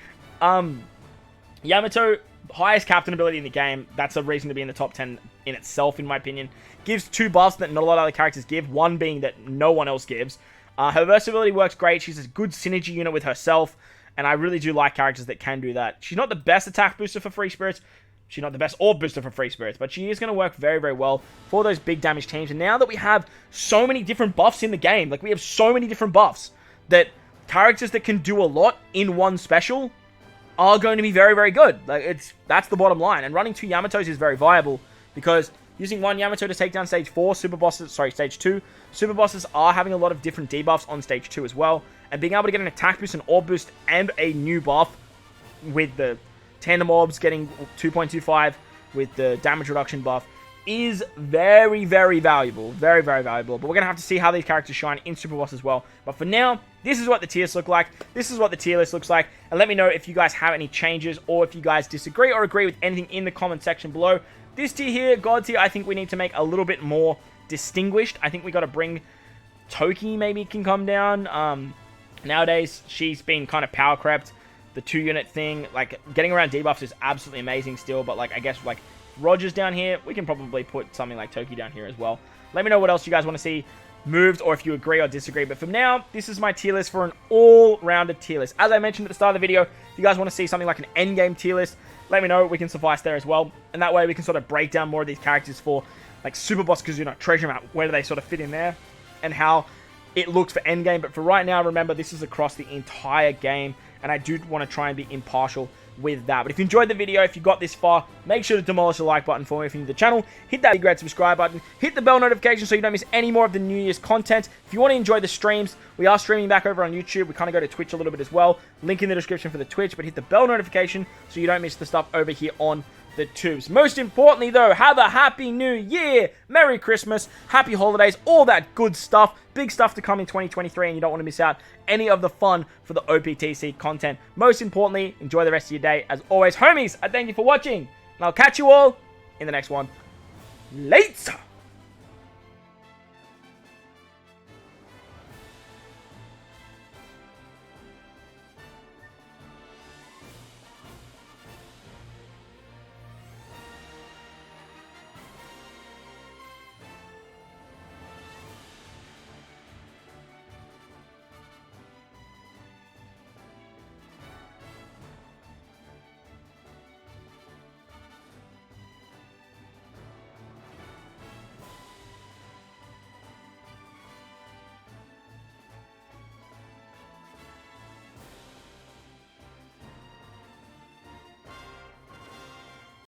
Yamato, highest captain ability in the game. That's a reason to be in the top 10 in itself, in my opinion. Gives 2 buffs that not a lot of other characters give. One being that no one else gives. Her versatility works great. She's a good synergy unit with herself, and I really do like characters that can do that. She's not the best attack booster for free spirits. She's not the best orb booster for free spirits, but she is going to work very, very well for those big damage teams. And now that we have so many different buffs in the game, like, we have so many different buffs, that characters that can do a lot in one special are going to be very, very good. Like, that's the bottom line. And running 2 Yamatos is very viable, because using 1 Yamato to take down stage 4 super bosses, stage 2 super bosses are having a lot of different debuffs on stage 2 as well, and being able to get an attack boost, an orb boost, and a new buff with the tandem orbs getting 2.25 with the damage reduction buff is very, very valuable. Very, very valuable. But we're going to have to see how these characters shine in Super Boss as well. But for now, this is what the tiers look like. This is what the tier list looks like. And let me know if you guys have any changes, or if you guys disagree or agree with anything in the comment section below. This tier here, God tier, I think we need to make a little bit more distinguished. I think we got to bring Toki, maybe can come down. Nowadays, she's been kind of power crept. The 2-unit thing, like, getting around debuffs is absolutely amazing still, but, like, I guess, like, Roger's down here, we can probably put something like Toki down here as well. Let me know what else you guys want to see moved, or if you agree or disagree. But for now, this is my tier list for an all-rounded tier list. As I mentioned at the start of the video, if you guys want to see something like an endgame tier list, let me know. We can suffice there as well. And that way we can sort of break down more of these characters for, like, Super Boss Kazuna, Treasure Map, where do they sort of fit in there, and how it looks for endgame. But for right now, remember, this is across the entire game, and I do want to try and be impartial with that. But if you enjoyed the video, if you got this far, make sure to demolish the like button for me if you're new to the channel. Hit that big red subscribe button. Hit the bell notification so you don't miss any more of the New Year's content. If you want to enjoy the streams, we are streaming back over on YouTube. We kind of go to Twitch a little bit as well. Link in the description for the Twitch, but hit the bell notification so you don't miss the stuff over here on the tubes. Most importantly, though, have a happy new year, Merry Christmas, happy holidays, all that good stuff. Big stuff to come in 2023, and you don't want to miss out any of the fun for the OPTC content. Most importantly, enjoy the rest of your day. As always, homies, I thank you for watching, and I'll catch you all in the next one. Later!